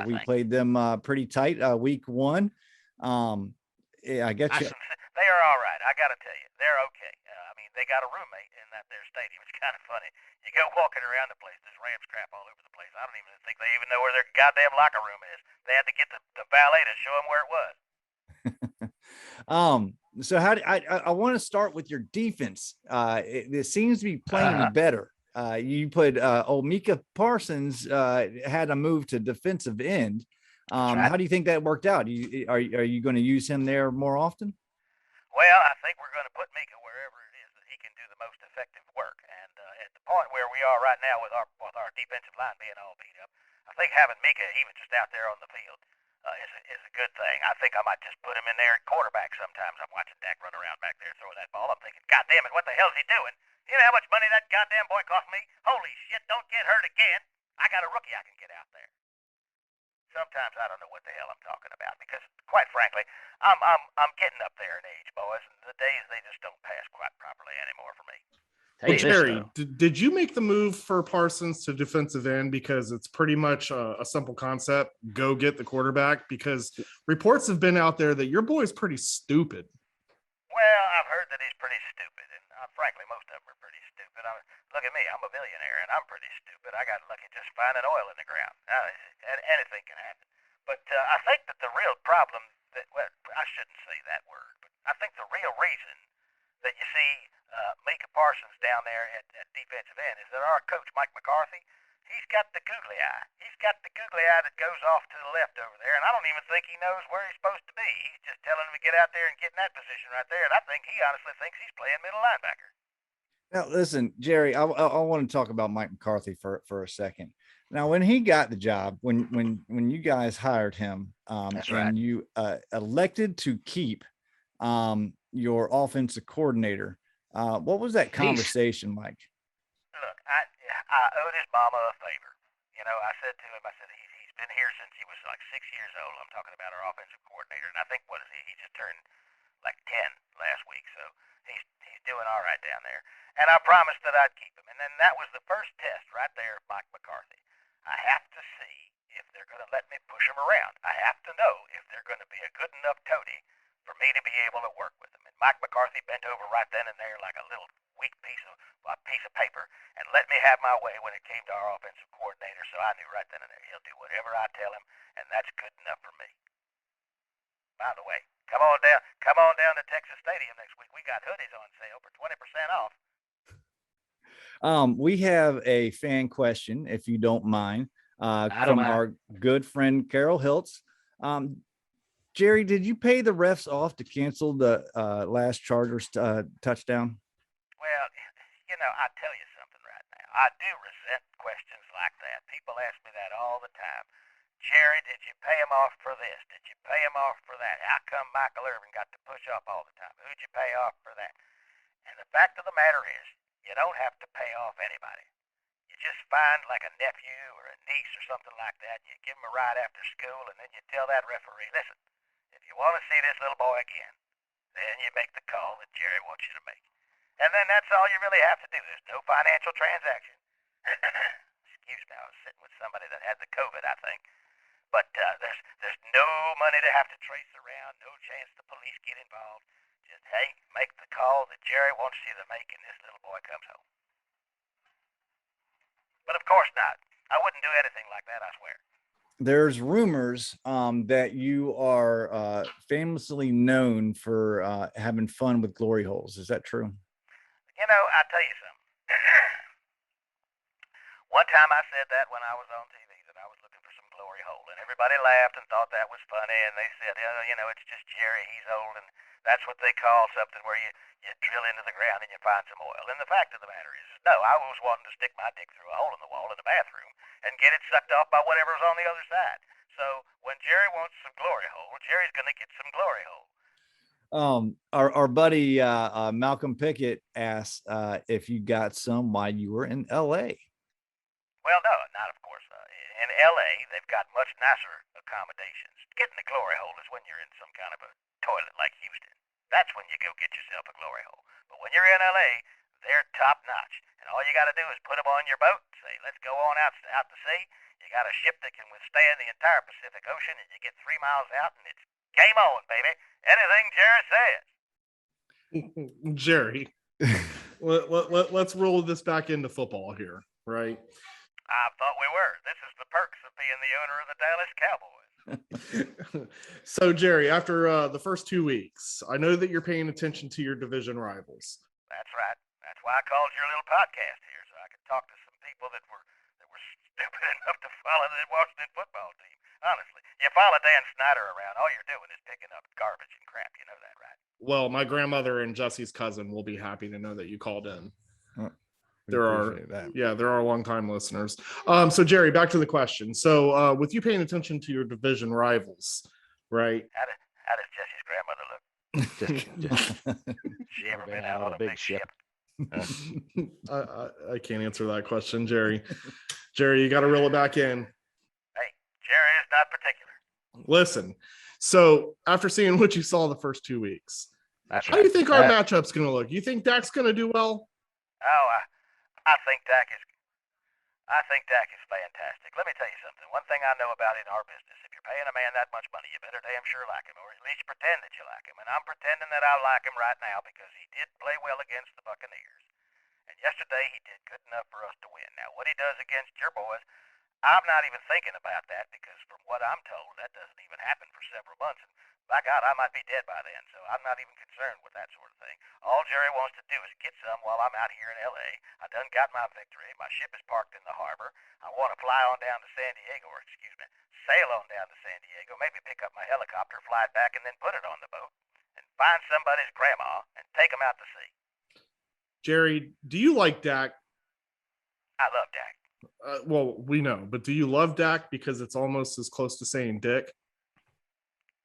We played them pretty tight week one. I get you. They are all right. I got to tell you, they're okay. They got a roommate in that their stadium. It's kind of funny. You go walking around the place, there's Rams crap all over the place. I don't even think they even know where their goddamn locker room is. They had to get the valet to show them where it was. So I want to start with your defense. It seems to be playing better. You put Micah Parsons had a move to defensive end. Right. How do you think that worked out? Are you going to use him there more often? Well, I think we're going to put Micah wherever it is that he can do the most effective work. And at the point where we are right now with our defensive line being all beat up, I think having Micah even just out there on the field is a good thing. I think I might just put him in there at quarterback sometimes. I'm watching Dak run around back there throwing that ball. I'm thinking, God damn it, what the hell is he doing? You know how much money that goddamn boy cost me? Holy shit, don't get hurt again. I got a rookie I can get out there. Sometimes I don't know what the hell I'm talking about, because, quite frankly, I'm getting up there in age, boys, and the days, they just don't pass quite properly anymore for me. Hey, Jerry, did you make the move for Parsons to defensive end because it's pretty much a simple concept? Go get the quarterback, because reports have been out there that your boy's pretty stupid. Well, I've heard that he's pretty stupid, and frankly, most of them are pretty stupid. Look at me, I'm a billionaire, and I'm pretty stupid. I got lucky just finding oil in the ground. Anything can happen. But I think that the real problem, I shouldn't say that word, but I think the real reason that you see Micah Parsons down there at defensive end is that our coach, Mike McCarthy, He's got the googly eye. He's got the googly eye that goes off to the left over there, and I don't even think he knows where he's supposed to be. He's just telling him to get out there and get in that position right there, and I think he honestly thinks he's playing middle linebacker. Now, listen, Jerry, I want to talk about Mike McCarthy for a second. Now, when he got the job, when you guys hired him, That's right. and you elected to keep your offensive coordinator, what was that conversation like? Look, I owed his mama a favor. You know, I said to him, he's been here since he was like 6 years old. I'm talking about our offensive coordinator, and I think what is he? He just turned like 10 last week, so he's doing all right down there. And I promised that I'd keep him, and then that was the first test right there of Mike McCarthy. I have to see if they're going to let me push him around. I have to know if they're going to be a good enough toady for me to be able to work with them. And Mike McCarthy bent over right then and there like a little weak piece of paper and let me have my way when it came to our offensive coordinator. So I knew right then and there he'll do whatever I tell him, and that's good enough for me. By the way, come on down to Texas Stadium next week. We got hoodies on sale for 20% off. We have a fan question, if you don't mind, from our good friend Carol Hiltz. Jerry, did you pay the refs off to cancel the last Chargers touchdown? Well, you know, I tell you something right now. I do resent questions like that. People ask me that all the time. Jerry, did you pay him off for this? Did you pay him off for that? How come Michael Irvin got to push off all the time? Who'd you pay off for that? And the fact of the matter is, you don't have to pay off anybody. You just find like a nephew or a niece or something like that, and you give them a ride after school, and then you tell that referee, listen, if you want to see this little boy again, then you make the call that Jerry wants you to make. And then that's all you really have to do. There's no financial transaction. Excuse me, I was sitting with somebody that had the COVID, I think. But there's no money to have to trace around, no chance the police get involved. Just, hey, make the call that Jerry wants you to make, and this little boy comes home. But of course not. I wouldn't do anything like that, I swear. There's rumors that you are famously known for having fun with glory holes. Is that true? You know, I'll tell you something. One time I said that when I was on TV, that I was looking for some glory hole, and everybody laughed and thought that was funny, and they said, you know, it's just Jerry, he's old, and that's what they call something where you drill into the ground and you find some oil. And the fact of the matter is, no, I was wanting to stick my dick through a hole in the wall in the bathroom and get it sucked off by whatever's on the other side. So when Jerry wants some glory hole, Jerry's going to get some glory hole. Our buddy Malcolm Pickett asked if you got some while you were in L.A. Well, no, not of course. In L.A., they've got much nicer accommodations. Getting the glory hole is when you're in some kind of a toilet like Houston. That's when you go get yourself a glory hole. But when you're in L.A., they're top notch. And all you got to do is put them on your boat and say, let's go on out to sea. You got a ship that can withstand the entire Pacific Ocean, and you get 3 miles out, and it's game on, baby. Anything Jerry says. Jerry, let's roll this back into football here, right? I thought we were. This is the perks of being the owner of the Dallas Cowboys. So, Jerry, after the first 2 weeks, I know that you're paying attention to your division rivals. That's right. That's why I called your little podcast here, so I could talk to some people that were stupid enough to follow the Washington football team. Honestly, you follow Dan Snyder around, all you're doing is picking up garbage and crap. You know that, right? Well, my grandmother and Jesse's cousin will be happy to know that you called in. There are longtime listeners. So Jerry, back to the question. So with you paying attention to your division rivals, right? How does Jesse's grandmother look? She ever been out on a big ship? I can't answer that question, Jerry. Jerry, you got to reel it back in. Hey, Jerry is not particular. Listen, so after seeing what you saw the first 2 weeks, how do you think our matchup's going to look? You think Dak's going to do well? Oh, I think Dak is fantastic. Let me tell you something. One thing I know about in our business, if you're paying a man that much money, you better damn sure like him, or at least pretend that you like him. And I'm pretending that I like him right now because he did play well against the Buccaneers. And yesterday he did good enough for us to win. Now, what he does against your boys, I'm not even thinking about that because from what I'm told, that doesn't even happen for several months. And By God, I might be dead by then, so I'm not even concerned with that sort of thing. All Jerry wants to do is get some while I'm out here in L.A. I done got my victory. My ship is parked in the harbor. I want to fly on down to San Diego, or excuse me, sail on down to San Diego, maybe pick up my helicopter, fly it back, and then put it on the boat, and find somebody's grandma and take 'em out to sea. Jerry, do you like Dak? I love Dak. Well, we know, but do you love Dak because it's almost as close to saying dick?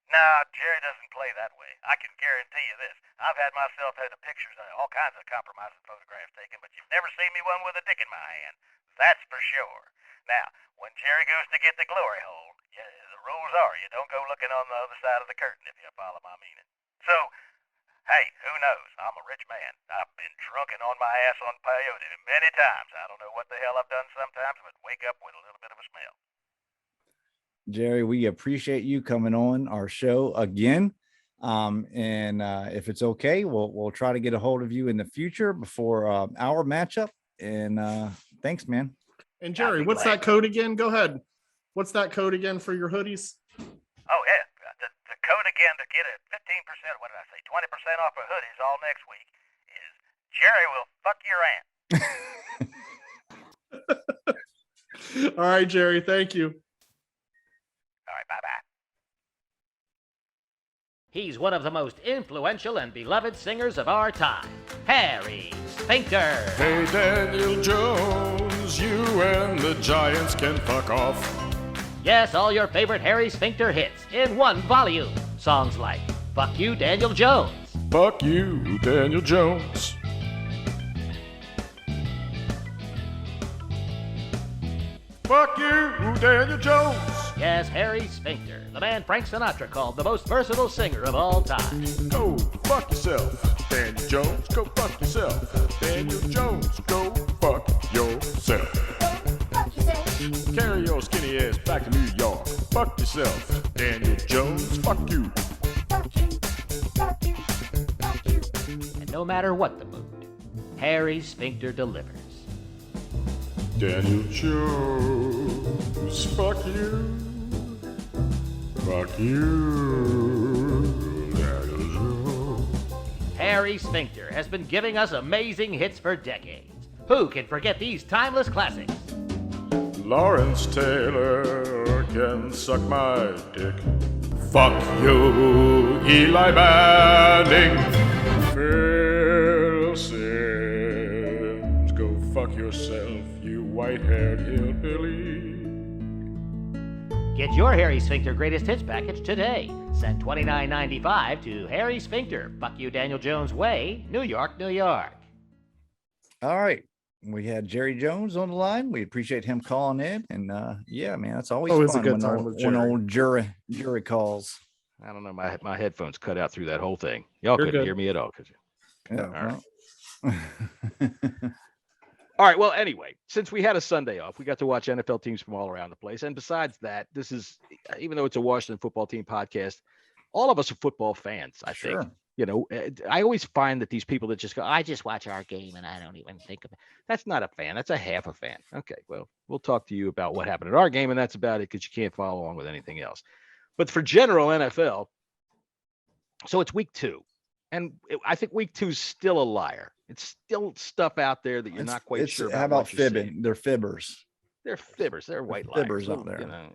No, Jerry doesn't play that way. I can guarantee you this. I've had myself had the pictures of all kinds of compromising photographs taken, but you've never seen me one with a dick in my hand. That's for sure. Now, when Jerry goes to get the glory hole, the rules are you don't go looking on the other side of the curtain, if you follow my meaning. So, hey, who knows? I'm a rich man. I've been drunken on my ass on peyote many times. I don't know what the hell I've done sometimes, but wake up with a little bit of a smell. Jerry, we appreciate you coming on our show again. And if it's okay, we'll try to get a hold of you in the future before our matchup. And thanks, man. And Jerry, what's that code again? Go ahead. What's that code again for your hoodies? Oh, yeah. The code again to get a 15%, what did I say, 20% off of hoodies all next week is Jerry will fuck your aunt. All right, Jerry. Thank you. All right, bye-bye. He's one of the most influential and beloved singers of our time, Harry Sphincter. Hey, Daniel Jones, you and the Giants can fuck off. Yes, all your favorite Harry Sphincter hits in one volume. Songs like Fuck You, Daniel Jones. Fuck you, Daniel Jones. Fuck you, Daniel Jones. Yes, Harry Sphincter, the man Frank Sinatra called the most versatile singer of all time. Go fuck yourself, Daniel Jones. Go fuck yourself, Daniel Jones. Go fuck yourself. Fuck yourself. Carry your skinny ass back to New York. Fuck yourself, Daniel Jones. Fuck you. Fuck you. Fuck you. Fuck you. And no matter what the mood, Harry Sphincter delivers. Daniel Jones, fuck you. Fuck you, Daniel Jones. Harry Sphincter has been giving us amazing hits for decades. Who can forget these timeless classics? Lawrence Taylor can suck my dick. Fuck you, Eli Manning. Phil Simms, go fuck yourself, you white-haired hillbilly. Get your Harry Sphincter Greatest Hits package today. Send $29.95 to Harry Sphincter, Fuck You Daniel Jones Way, New York, New York. All right. We had Jerry Jones on the line. We appreciate him calling in. And yeah, man, that's always fun a good time when old jury calls. I don't know. My headphones cut out through that whole thing. Y'all couldn't hear me at all, could you? Yeah, all right. All right. Well, anyway, since we had a Sunday off, we got to watch NFL teams from all around the place. And besides that, this is, even though it's a Washington football team podcast, all of us are football fans, I think. You know, I always find that these people that just go, I just watch our game and I don't even think of it. That's not a fan. That's a half a fan. Okay, well, we'll talk to you about what happened at our game, and that's about it because you can't follow along with anything else. But for general NFL, so it's week 2. And I think week 2 is still a liar. It's still stuff out there that you're not quite sure about. How about fibbing? They're fibbers. They're fibbers. They're white liars. Fibbers out there. You know,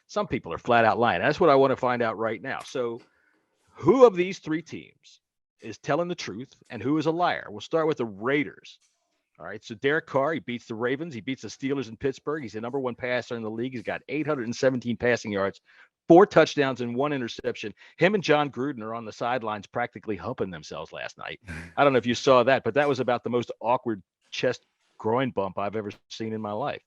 some people are flat out lying. That's what I want to find out right now. So who of these 3 teams is telling the truth and who is a liar? We'll start with the Raiders. All right. So Derek Carr, he beats the Ravens. He beats the Steelers in Pittsburgh. He's the number 1 passer in the league. He's got 817 passing yards, 4 touchdowns and 1 interception. Him and John Gruden are on the sidelines practically humping themselves last night. I don't know if you saw that, but that was about the most awkward chest groin bump I've ever seen in my life.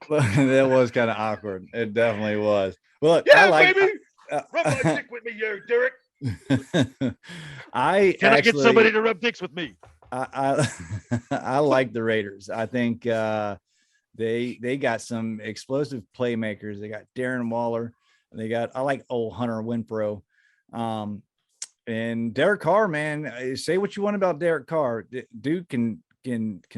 That was kind of awkward. It definitely was. Well, yeah, baby. Rub my dick with me, you Derek. Can I get somebody to rub dicks with me? I like the Raiders. I think they got some explosive playmakers. They got Darren Waller. I like old Hunter Renfrow. And Derek Carr, man, say what you want about Derek Carr. Dude can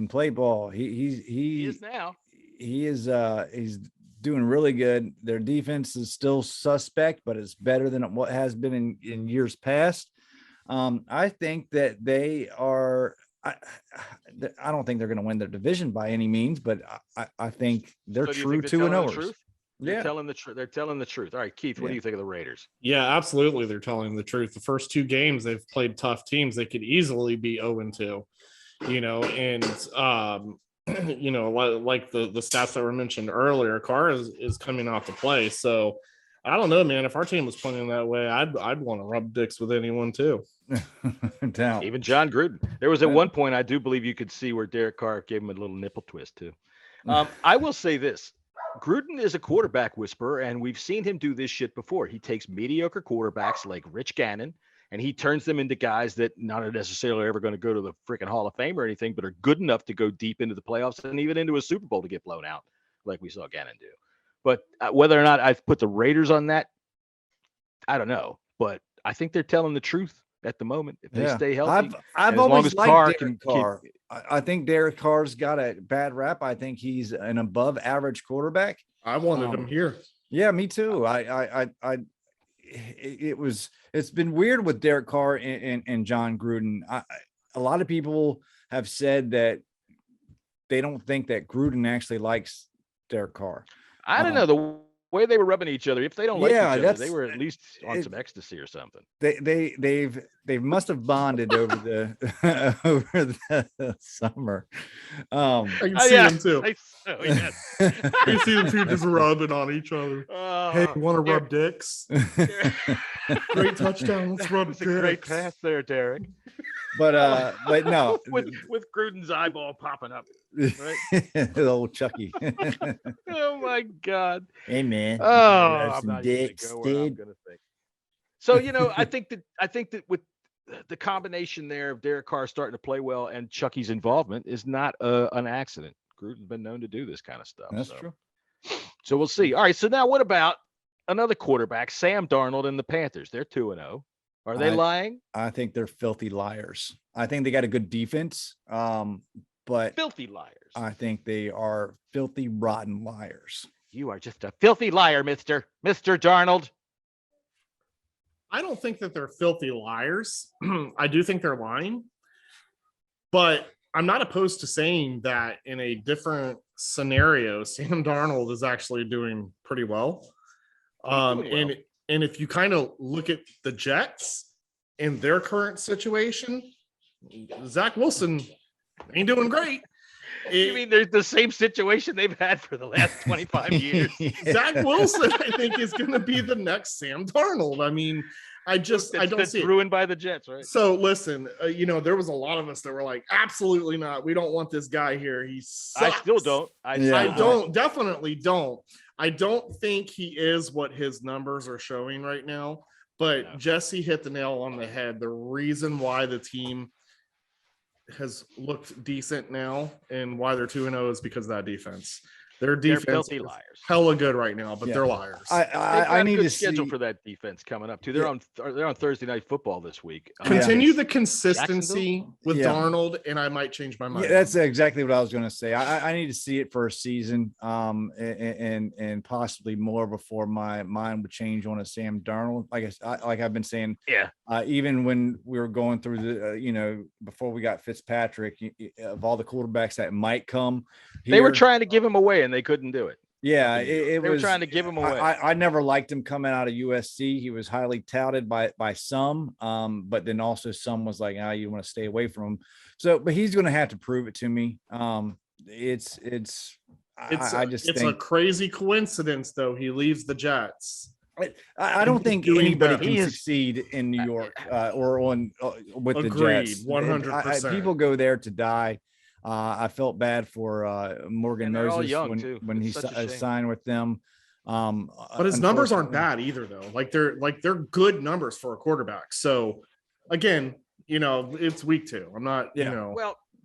play ball. He is now. He is he's doing really good. Their defense is still suspect, but it's better than what has been in years past. I think that they are. I don't think they're going to win their division by any means, but I think they're true 2-0ers. They're telling the truth. They're telling the truth. All right, Keith, what do you think of the Raiders? Yeah, absolutely. They're telling the truth. The first 2 games they've played tough teams. They could easily be 0-2, you know, and you know, like the stats that were mentioned earlier, Carr is coming off to play. So I don't know, man. If our team was playing that way, I'd want to rub dicks with anyone too. Even John Gruden. There was at one point, I do believe you could see where Derek Carr gave him a little nipple twist too. I will say this. Gruden is a quarterback whisperer, and we've seen him do this shit before. He takes mediocre quarterbacks like Rich Gannon, and he turns them into guys that not necessarily ever going to go to the freaking Hall of Fame or anything, but are good enough to go deep into the playoffs and even into a Super Bowl to get blown out like we saw Gannon do. But whether or not I've put the Raiders on that, I don't know. But I think they're telling the truth at the moment. If they stay healthy, I've always liked Derek Carr. I think Derek Carr's got a bad rap. I think he's an above average quarterback. I wanted him here. Yeah, me too. It's been weird with Derek Carr and John Gruden. A lot of people have said that they don't think that Gruden actually likes Derek Carr. I don't know the way they were rubbing each other. If they don't like each other, they were at least on some ecstasy or something. They must have bonded over the summer. I can see them too. You see them two just rubbing on each other. Hey, want to rub dicks? Great touchdown. Let's rub dicks. A great pass there, Derek. But no, with Gruden's eyeball popping up, right? Old Chucky. Oh my God. Hey man. Oh, I'm not dicks, go where I'm gonna think. So I think that with the combination there of Derek Carr starting to play well and Chucky's involvement is not an accident. Gruden's been known to do this kind of stuff. That's true. So we'll see. All right. So now what about another quarterback, Sam Darnold and the Panthers? They're 2-0. Are they lying? I think they're filthy liars. I think they got a good defense, but filthy liars. I think they are filthy, rotten liars. You are just a filthy liar, Mr. Darnold. I don't think that they're filthy liars. I do think they're lying, but I'm not opposed to saying that in a different scenario, Sam Darnold is actually doing pretty well. And if you kind of look at the Jets in their current situation, Zach Wilson ain't doing great. You mean there's the same situation they've had for the last 25 years? Zach Wilson, I think, is going to be the next Sam Darnold. I mean, I don't see it. Ruined by the Jets, right? So listen, there was a lot of us that were like, absolutely not. We don't want this guy here. He sucks. I still don't. Definitely don't. I don't think he is what his numbers are showing right now. But Jesse hit the nail on the head. The reason why the team has looked decent now and why they're 2-0 is because of that defense. Their defense is hella good right now, but they're liars. I need to schedule for that defense coming up too. They're on Thursday Night Football this week. Continue the consistency with Darnold, and I might change my mind. Yeah, that's exactly what I was going to say. I need to see it for a season, and possibly more before my mind would change on a Sam Darnold. Like I've been saying, even when we were going through the, before we got Fitzpatrick, of all the quarterbacks that might come, they were trying to give him away and they couldn't do it. Yeah, they were trying to give him away. I never liked him coming out of USC. He was highly touted by some, but then also some was like, you want to stay away from him. So, but he's going to have to prove it to me. It's a crazy coincidence though. He leaves the Jets. I don't think anybody can succeed in New York or with the Jets. 100%. People go there to die. I felt bad for Morgan Moses when he signed with them. But his numbers aren't bad either, though. They're good numbers for a quarterback. So again, it's week 2. I'm not,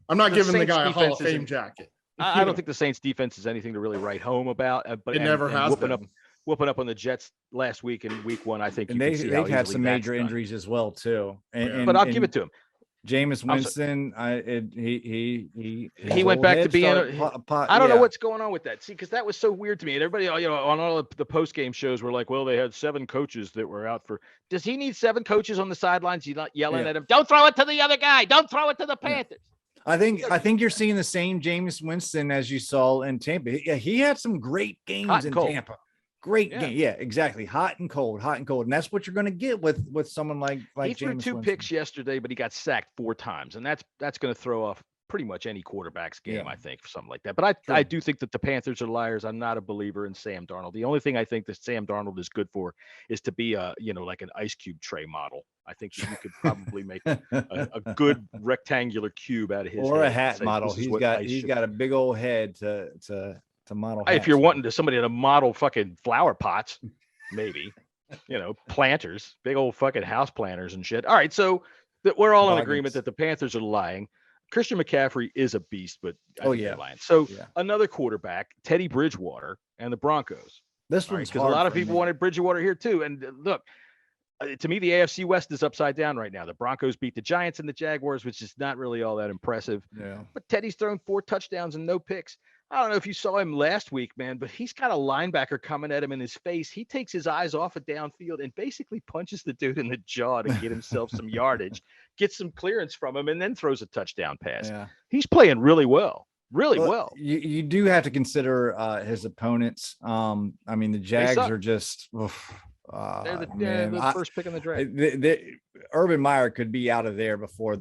I'm not giving the guy a Hall of Fame jacket. I don't think the Saints defense is anything to really write home about. But it never has been. Whooping up on the Jets last week in week 1, I think. And they've had some major injuries as well too. But I'll give it to him. Jameis Winston, he went back to being. I don't know what's going on with that. See, because that was so weird to me. And everybody, on all of the post game shows were like, "Well, they had 7 coaches that were out for." Does he need 7 coaches on the sidelines? You're not yelling at him. Don't throw it to the other guy. Don't throw it to the Panthers. I think you're seeing the same Jameis Winston as you saw in Tampa. Yeah, he had some great games in Tampa. Great game. Yeah, exactly. Hot and cold. And that's what you're going to get with someone like he threw Jameis 2 Winston. picks yesterday, but he got sacked 4 times. And that's going to throw off pretty much any quarterback's game, I think, for something like that. But I do think that the Panthers are liars. I'm not a believer in Sam Darnold. The only thing I think that Sam Darnold is good for is to be like an ice cube tray model. I think that you could probably make a good rectangular cube out of his or head a hat model. He's got a big old head to model. If you're wanting somebody to model fucking flower pots, maybe, planters, big old fucking house planters and shit. All right. So we're all in agreement that the Panthers are lying. Christian McCaffrey is a beast, but lying. So another quarterback, Teddy Bridgewater and the Broncos. This one's because a lot of people wanted Bridgewater here too. And look, to me, the AFC West is upside down right now. The Broncos beat the Giants and the Jaguars, which is not really all that impressive. Yeah. But Teddy's thrown 4 touchdowns and no picks. I don't know if you saw him last week, man, but he's got a linebacker coming at him in his face. He takes his eyes off of downfield and basically punches the dude in the jaw to get himself some yardage, gets some clearance from him, and then throws a touchdown pass. Yeah. He's playing really well. Well. You do have to consider his opponents. I mean, the Jags are just they're the first pick in the draft. Urban Meyer could be out of there before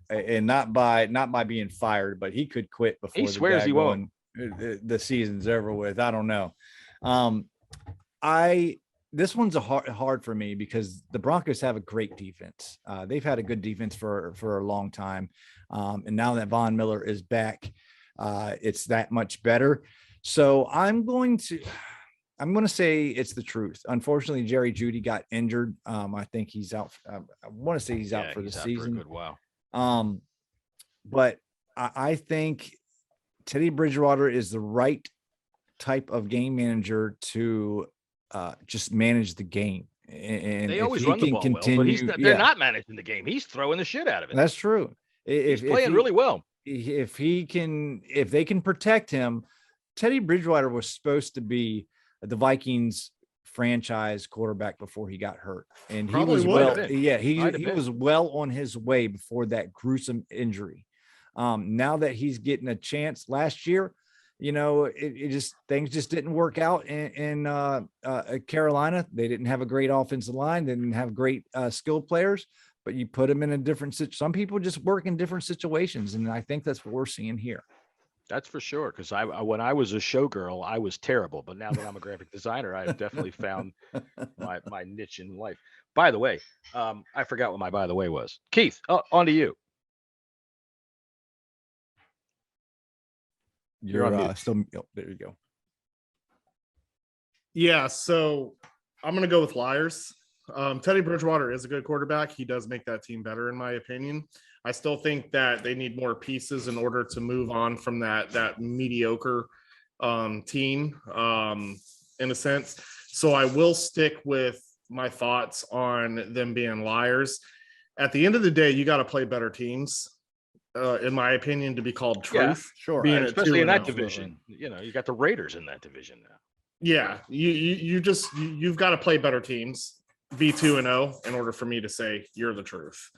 and not by being fired, but he could quit before he swears he won't. The season's over with. I don't know. This one's hard for me because the Broncos have a great defense. They've had a good defense for a long time. And now that Von Miller is back, it's that much better. So I'm going to say it's the truth. Unfortunately, Jerry Jeudy got injured. I think he's out. I want to say he's out for the season. For a good while. But I think Teddy Bridgewater is the right type of game manager to just manage the game. And they always run the ball well, but they're not managing the game. He's throwing the shit out of it. That's true. He's playing really well. If they can protect him, Teddy Bridgewater was supposed to be the Vikings franchise quarterback before he got hurt, and he was was well on his way before that gruesome injury. Now that he's getting a chance, last year, things just didn't work out in Carolina. They didn't have a great offensive line. They didn't have great skill players, but you put them in a different situation. Some people just work in different situations, and I think that's what we're seeing here. That's for sure. Because when I was a showgirl, I was terrible. But now that I'm a graphic designer, I have definitely found my niche in life. By the way, I forgot what my by the way was. Keith, on to you. You're on still. Oh, there you go. Yeah. So I'm going to go with liars. Teddy Bridgewater is a good quarterback. He does make that team better, in my opinion. I still think that they need more pieces in order to move on from that mediocre team, in a sense. So I will stick with my thoughts on them being liars. At the end of the day, you got to play better teams, in my opinion, to be called truth. Yeah, sure. Especially in that division. You got the Raiders in that division now. Yeah, you've got to play better teams. Be 2-0 in order for me to say you're the truth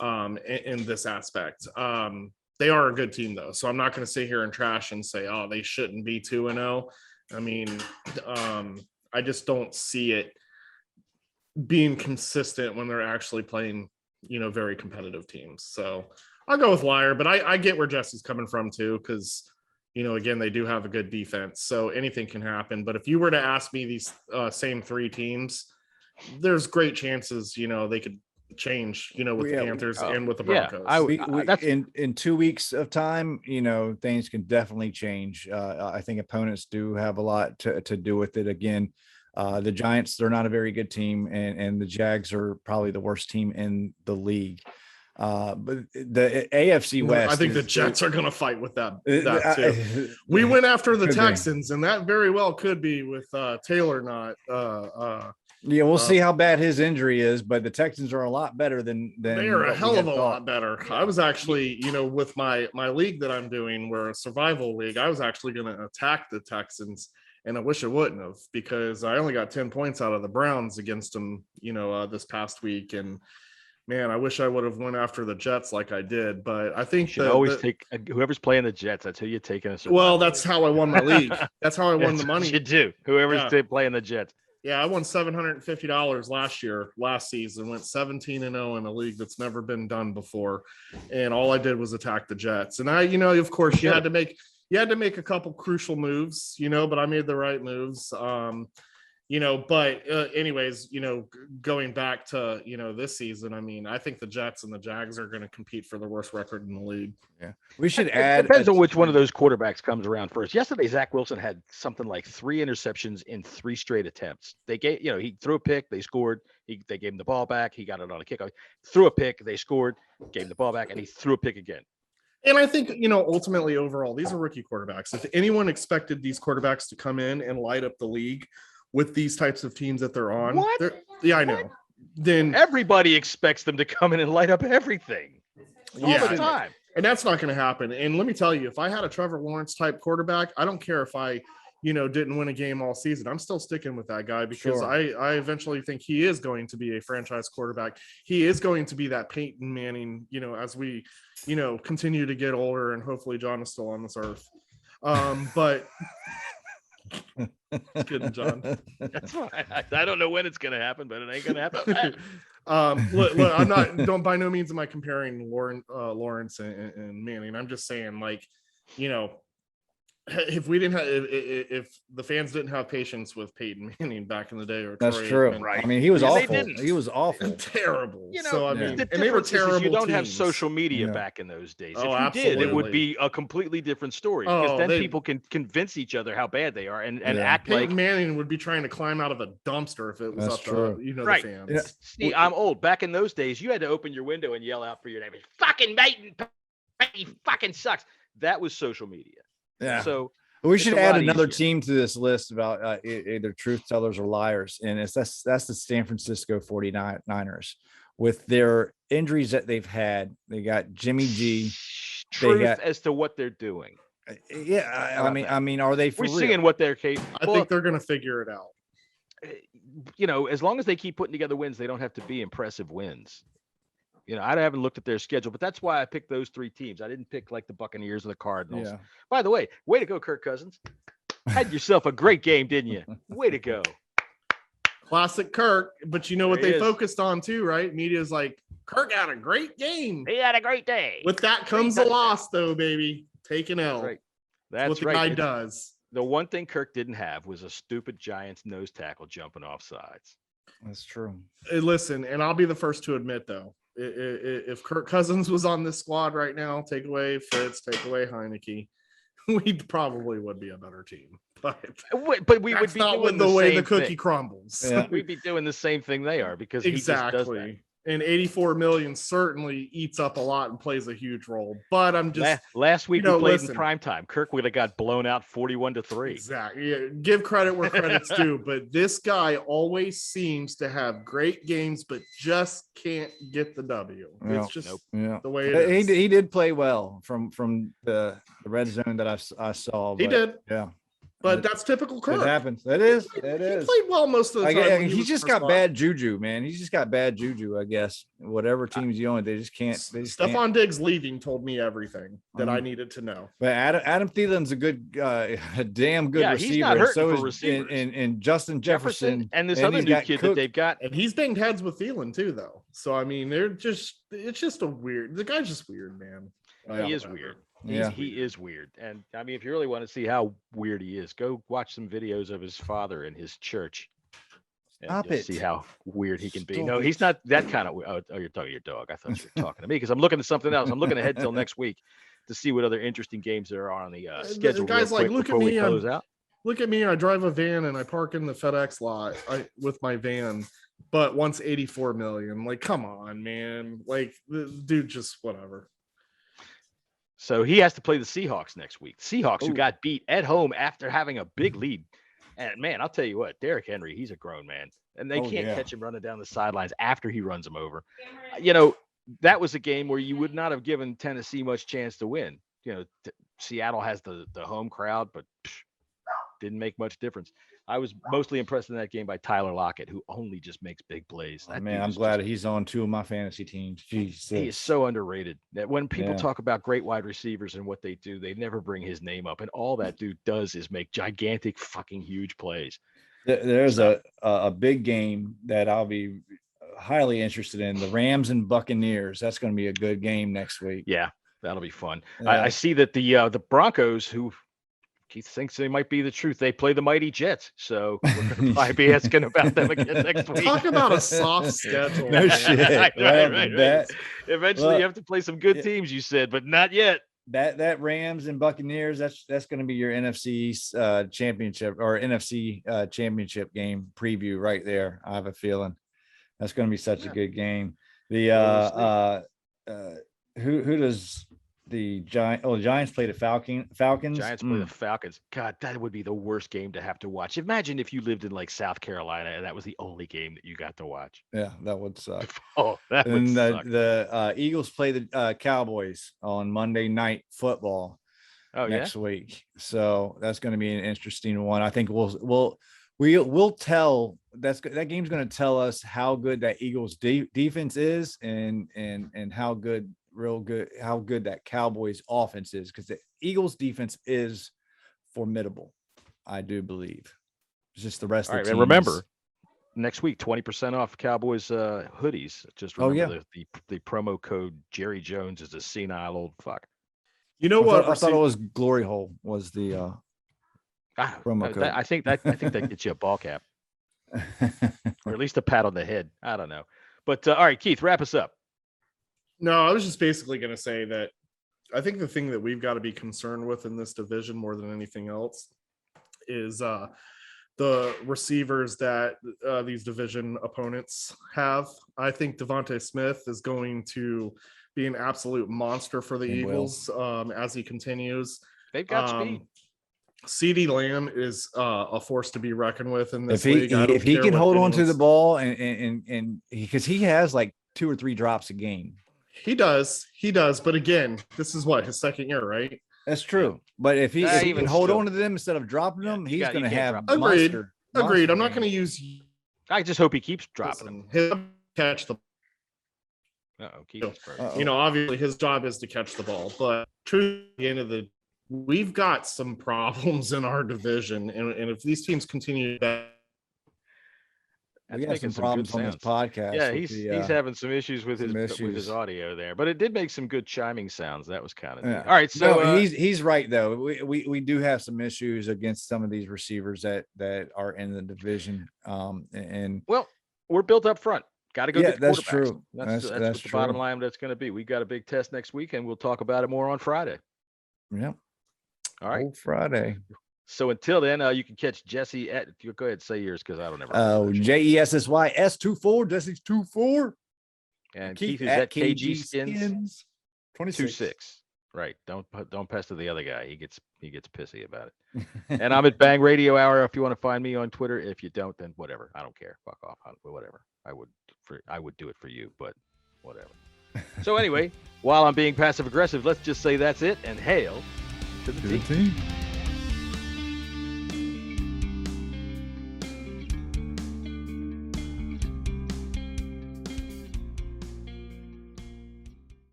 in this aspect. They are a good team though, so I'm not going to sit here and trash and say, oh, they shouldn't be 2-0. I mean, I just don't see it being consistent when they're actually playing, very competitive teams. So I'll go with liar, but I get where Jesse's coming from too, because again, they do have a good defense, so anything can happen. But if you were to ask me these same 3 teams, there's great chances, they could change, with the Panthers and with the Broncos. In 2 weeks of time, things can definitely change. I think opponents do have a lot to do with it. Again, the Giants, they're not a very good team, and the Jags are probably the worst team in the league. But the AFC West, I think the Jets are going to fight with that too. We went after the Texans, and that very well could be with Taylor not Yeah, we'll see how bad his injury is, but the Texans are a lot better than they are a hell of a lot better. I was actually, with my league that I'm doing, we're a survival league. I was actually going to attack the Texans, and I wish I wouldn't have, because I only got 10 points out of the Browns against them, this past week. And man, I wish I would have went after the Jets like I did. But I think you should always take whoever's playing the Jets. That's who you're taking. Well, that's how I won my league. That's how I won the money. You do. Whoever's playing the Jets. Yeah, I won $750 last season. Went 17-0 in a league that's never been done before, and all I did was attack the Jets. And of course, you had to make a couple crucial moves, but I made the right moves. Anyways, going back to, this season, I mean, I think the Jets and the Jags are going to compete for the worst record in the league. Yeah. We should add. It depends on which one of those quarterbacks comes around first. Yesterday, Zach Wilson had something like 3 interceptions in 3 straight attempts. They gave, he threw a pick, they scored. They gave him the ball back. He got it on a kickoff. Threw a pick, they scored, gave him the ball back, and he threw a pick again. And I think, ultimately overall, these are rookie quarterbacks. If anyone expected these quarterbacks to come in and light up the league with these types of teams that they're on. I know. Then everybody expects them to come in and light up everything all the time. And that's not going to happen. And let me tell you, if I had a Trevor Lawrence type quarterback, I don't care if I, didn't win a game all season. I'm still sticking with that guy because I eventually think he is going to be a franchise quarterback. He is going to be that Peyton Manning, as we, continue to get older, and hopefully John is still on this earth. But kidding, John. That's fine. I don't know when it's going to happen, but it ain't going to happen. Look, don't by no means am I comparing Lawrence and Manning. I'm just saying, if we didn't have, if the fans didn't have patience with Peyton Manning back in the day, or that's Troy true. Aikman, right? I mean, he was awful. He was awful, terrible. So I mean, and they were terrible. You don't have social media back in those days. If you did, it would be a completely different story, because then people can convince each other how bad they are and act Peyton like Manning would be trying to climb out of a dumpster if it was up to the fans. Yeah. See, I'm old. Back in those days, you had to open your window and yell out for your name. Fucking Peyton, he fucking sucks. That was social media. Yeah. So we should add another team to this list about either truth tellers or liars. And that's the San Francisco 49ers. With their injuries that they've had, they got Jimmy G. Truth as to what they're doing. Yeah, I mean, are they? We're seeing what they're capable. I think they're going to figure it out. As long as they keep putting together wins, they don't have to be impressive wins. I haven't looked at their schedule, but that's why I picked those 3 teams. I didn't pick like the Buccaneers or the Cardinals. Yeah. By the way, way to go, Kirk Cousins. Had yourself a great game, didn't you? Way to go. Classic Kirk. But you know what they focused on too, right? Media's like, Kirk had a great game. He had a great day. With that comes a loss, though, baby. Take an L. That's what the guy does. The one thing Kirk didn't have was a stupid Giants nose tackle jumping off sides. That's true. Hey, listen, and I'll be the first to admit, though, if Kirk Cousins was on this squad right now, take away Fitz, take away Heineke, we probably would be a better team. But we would be not doing the way same the cookie thing. crumbles. Yeah. We'd be doing the same thing they are, because he just does that. And 84 million certainly eats up a lot and plays a huge role. But I'm just last week we played in primetime. Kirk would have got blown out 41-3. Exactly. Yeah, give credit where credit's due. But this guy always seems to have great games, but just can't get the W. It's just the way it is. He did play well from the red zone that I saw. He did. Yeah. But that's typical Kirk. It happens. It is. He played well most of the time. He just got bad juju, man. He's just got bad juju, I guess. Whatever teams you own, they just can't. Stephon Diggs leaving told me everything that I needed to know. But Adam Thielen's a damn good receiver. He's not hurting so for receivers. And Justin Jefferson and this other new kid that they've got. And he's banged heads with Thielen too, though. So I mean, it's just the guy's just weird, man. He is weird. He is weird. And I mean, if you really want to see how weird he is, go watch some videos of his father in his church. And see how weird he can be. No, he's not that kind of. Oh, you're talking to your dog. I thought you were talking to me, because I'm looking at something else. I'm looking ahead till next week to see what other interesting games there are on the schedule. The guy's like, look at me. Look at me. I drive a van and I park in the FedEx lot with my van, but once 84 million. Like, come on, man. Like, the dude, just whatever. So he has to play the Seahawks next week. Seahawks, who got beat at home after having a big lead. And man, I'll tell you what, Derrick Henry, he's a grown man, and they can't catch him running down the sidelines after he runs them over. You know, that was a game where you would not have given Tennessee much chance to win. You know, Seattle has the home crowd, but didn't make much difference. I was mostly impressed in that game by Tyler Lockett, who only just makes big plays. Oh, man, I'm glad he's on 2 of my fantasy teams. Jesus. He is so underrated. That when people talk about great wide receivers and what they do, they never bring his name up. And all that dude does is make gigantic, fucking huge plays. There's a big game that I'll be highly interested in. The Rams and Buccaneers. That's going to be a good game next week. Yeah, that'll be fun. I see that the Broncos, who Keith thinks they might be the truth, they play the mighty Jets, so we're going to probably be asking about them again next week. Talk about a soft schedule. No shit. right. Eventually, you have to play some good teams, you said, but not yet. That Rams and Buccaneers, that's going to be your NFC championship or NFC championship game preview right there. I have a feeling that's going to be such a good game. The who does the Giants? Oh, the Giants play the Falcons. Giants play the Falcons. God, that would be the worst game to have to watch. Imagine if you lived in like South Carolina and that was the only game that you got to watch. Yeah, that would suck. Oh, that would suck. The Eagles play the Cowboys on Monday Night Football next week. So that's going to be an interesting one. I think we'll tell that game's going to tell us how good that Eagles defense is and how good that Cowboys offense is, because the Eagles defense is formidable. I do believe. It's just the rest of the teams. And remember, next week 20% off Cowboys hoodies. Just remember the promo code Jerry Jones is a senile old fuck. You know what? I thought it was Glory Hole was the promo code. I think that gets you a ball cap, or at least a pat on the head. I don't know, but all right, Keith, wrap us up. No, I was just basically going to say that I think the thing that we've got to be concerned with in this division more than anything else is the receivers that these division opponents have. I think Devontae Smith is going to be an absolute monster for the Eagles as he continues. They've got speed. CeeDee Lamb is a force to be reckoned with in this league. If he can hold on to the ball and because he has like 2 or 3 drops a game. He does. But again, this is his second year, right? That's true. But if he can hold on to them instead of dropping them, he's going to have monster. Agreed. I'm not going to use. I just hope he keeps dropping them. He'll catch the. Uh-oh, obviously his job is to catch the ball, but true at the end of we've got some problems in our division, and if these teams continue that. We got some problems on this podcast. Yeah, he's having some issues with his audio there, but it did make some good chiming sounds. That was kind of neat. All right. So he's right though. We do have some issues against some of these receivers that are in the division. And we're built up front. Got to go get the that's quarterbacks. true. That's the bottom line. That's going to be. We got a big test next week, and we'll talk about it more on Friday. Yeah. All right. Friday. So until then, you can catch Jesse at. Go ahead, say yours because I don't ever. JESSY S24 Jesse's 24. And Keith is at KG Skins 26. Right. Don't pester the other guy. He gets pissy about it. And I'm at Bang Radio Hour. If you want to find me on Twitter, if you don't, then whatever. I don't care. Fuck off. Whatever. I would do it for you, but whatever. So anyway, while I'm being passive aggressive, let's just say that's it and hail to the team.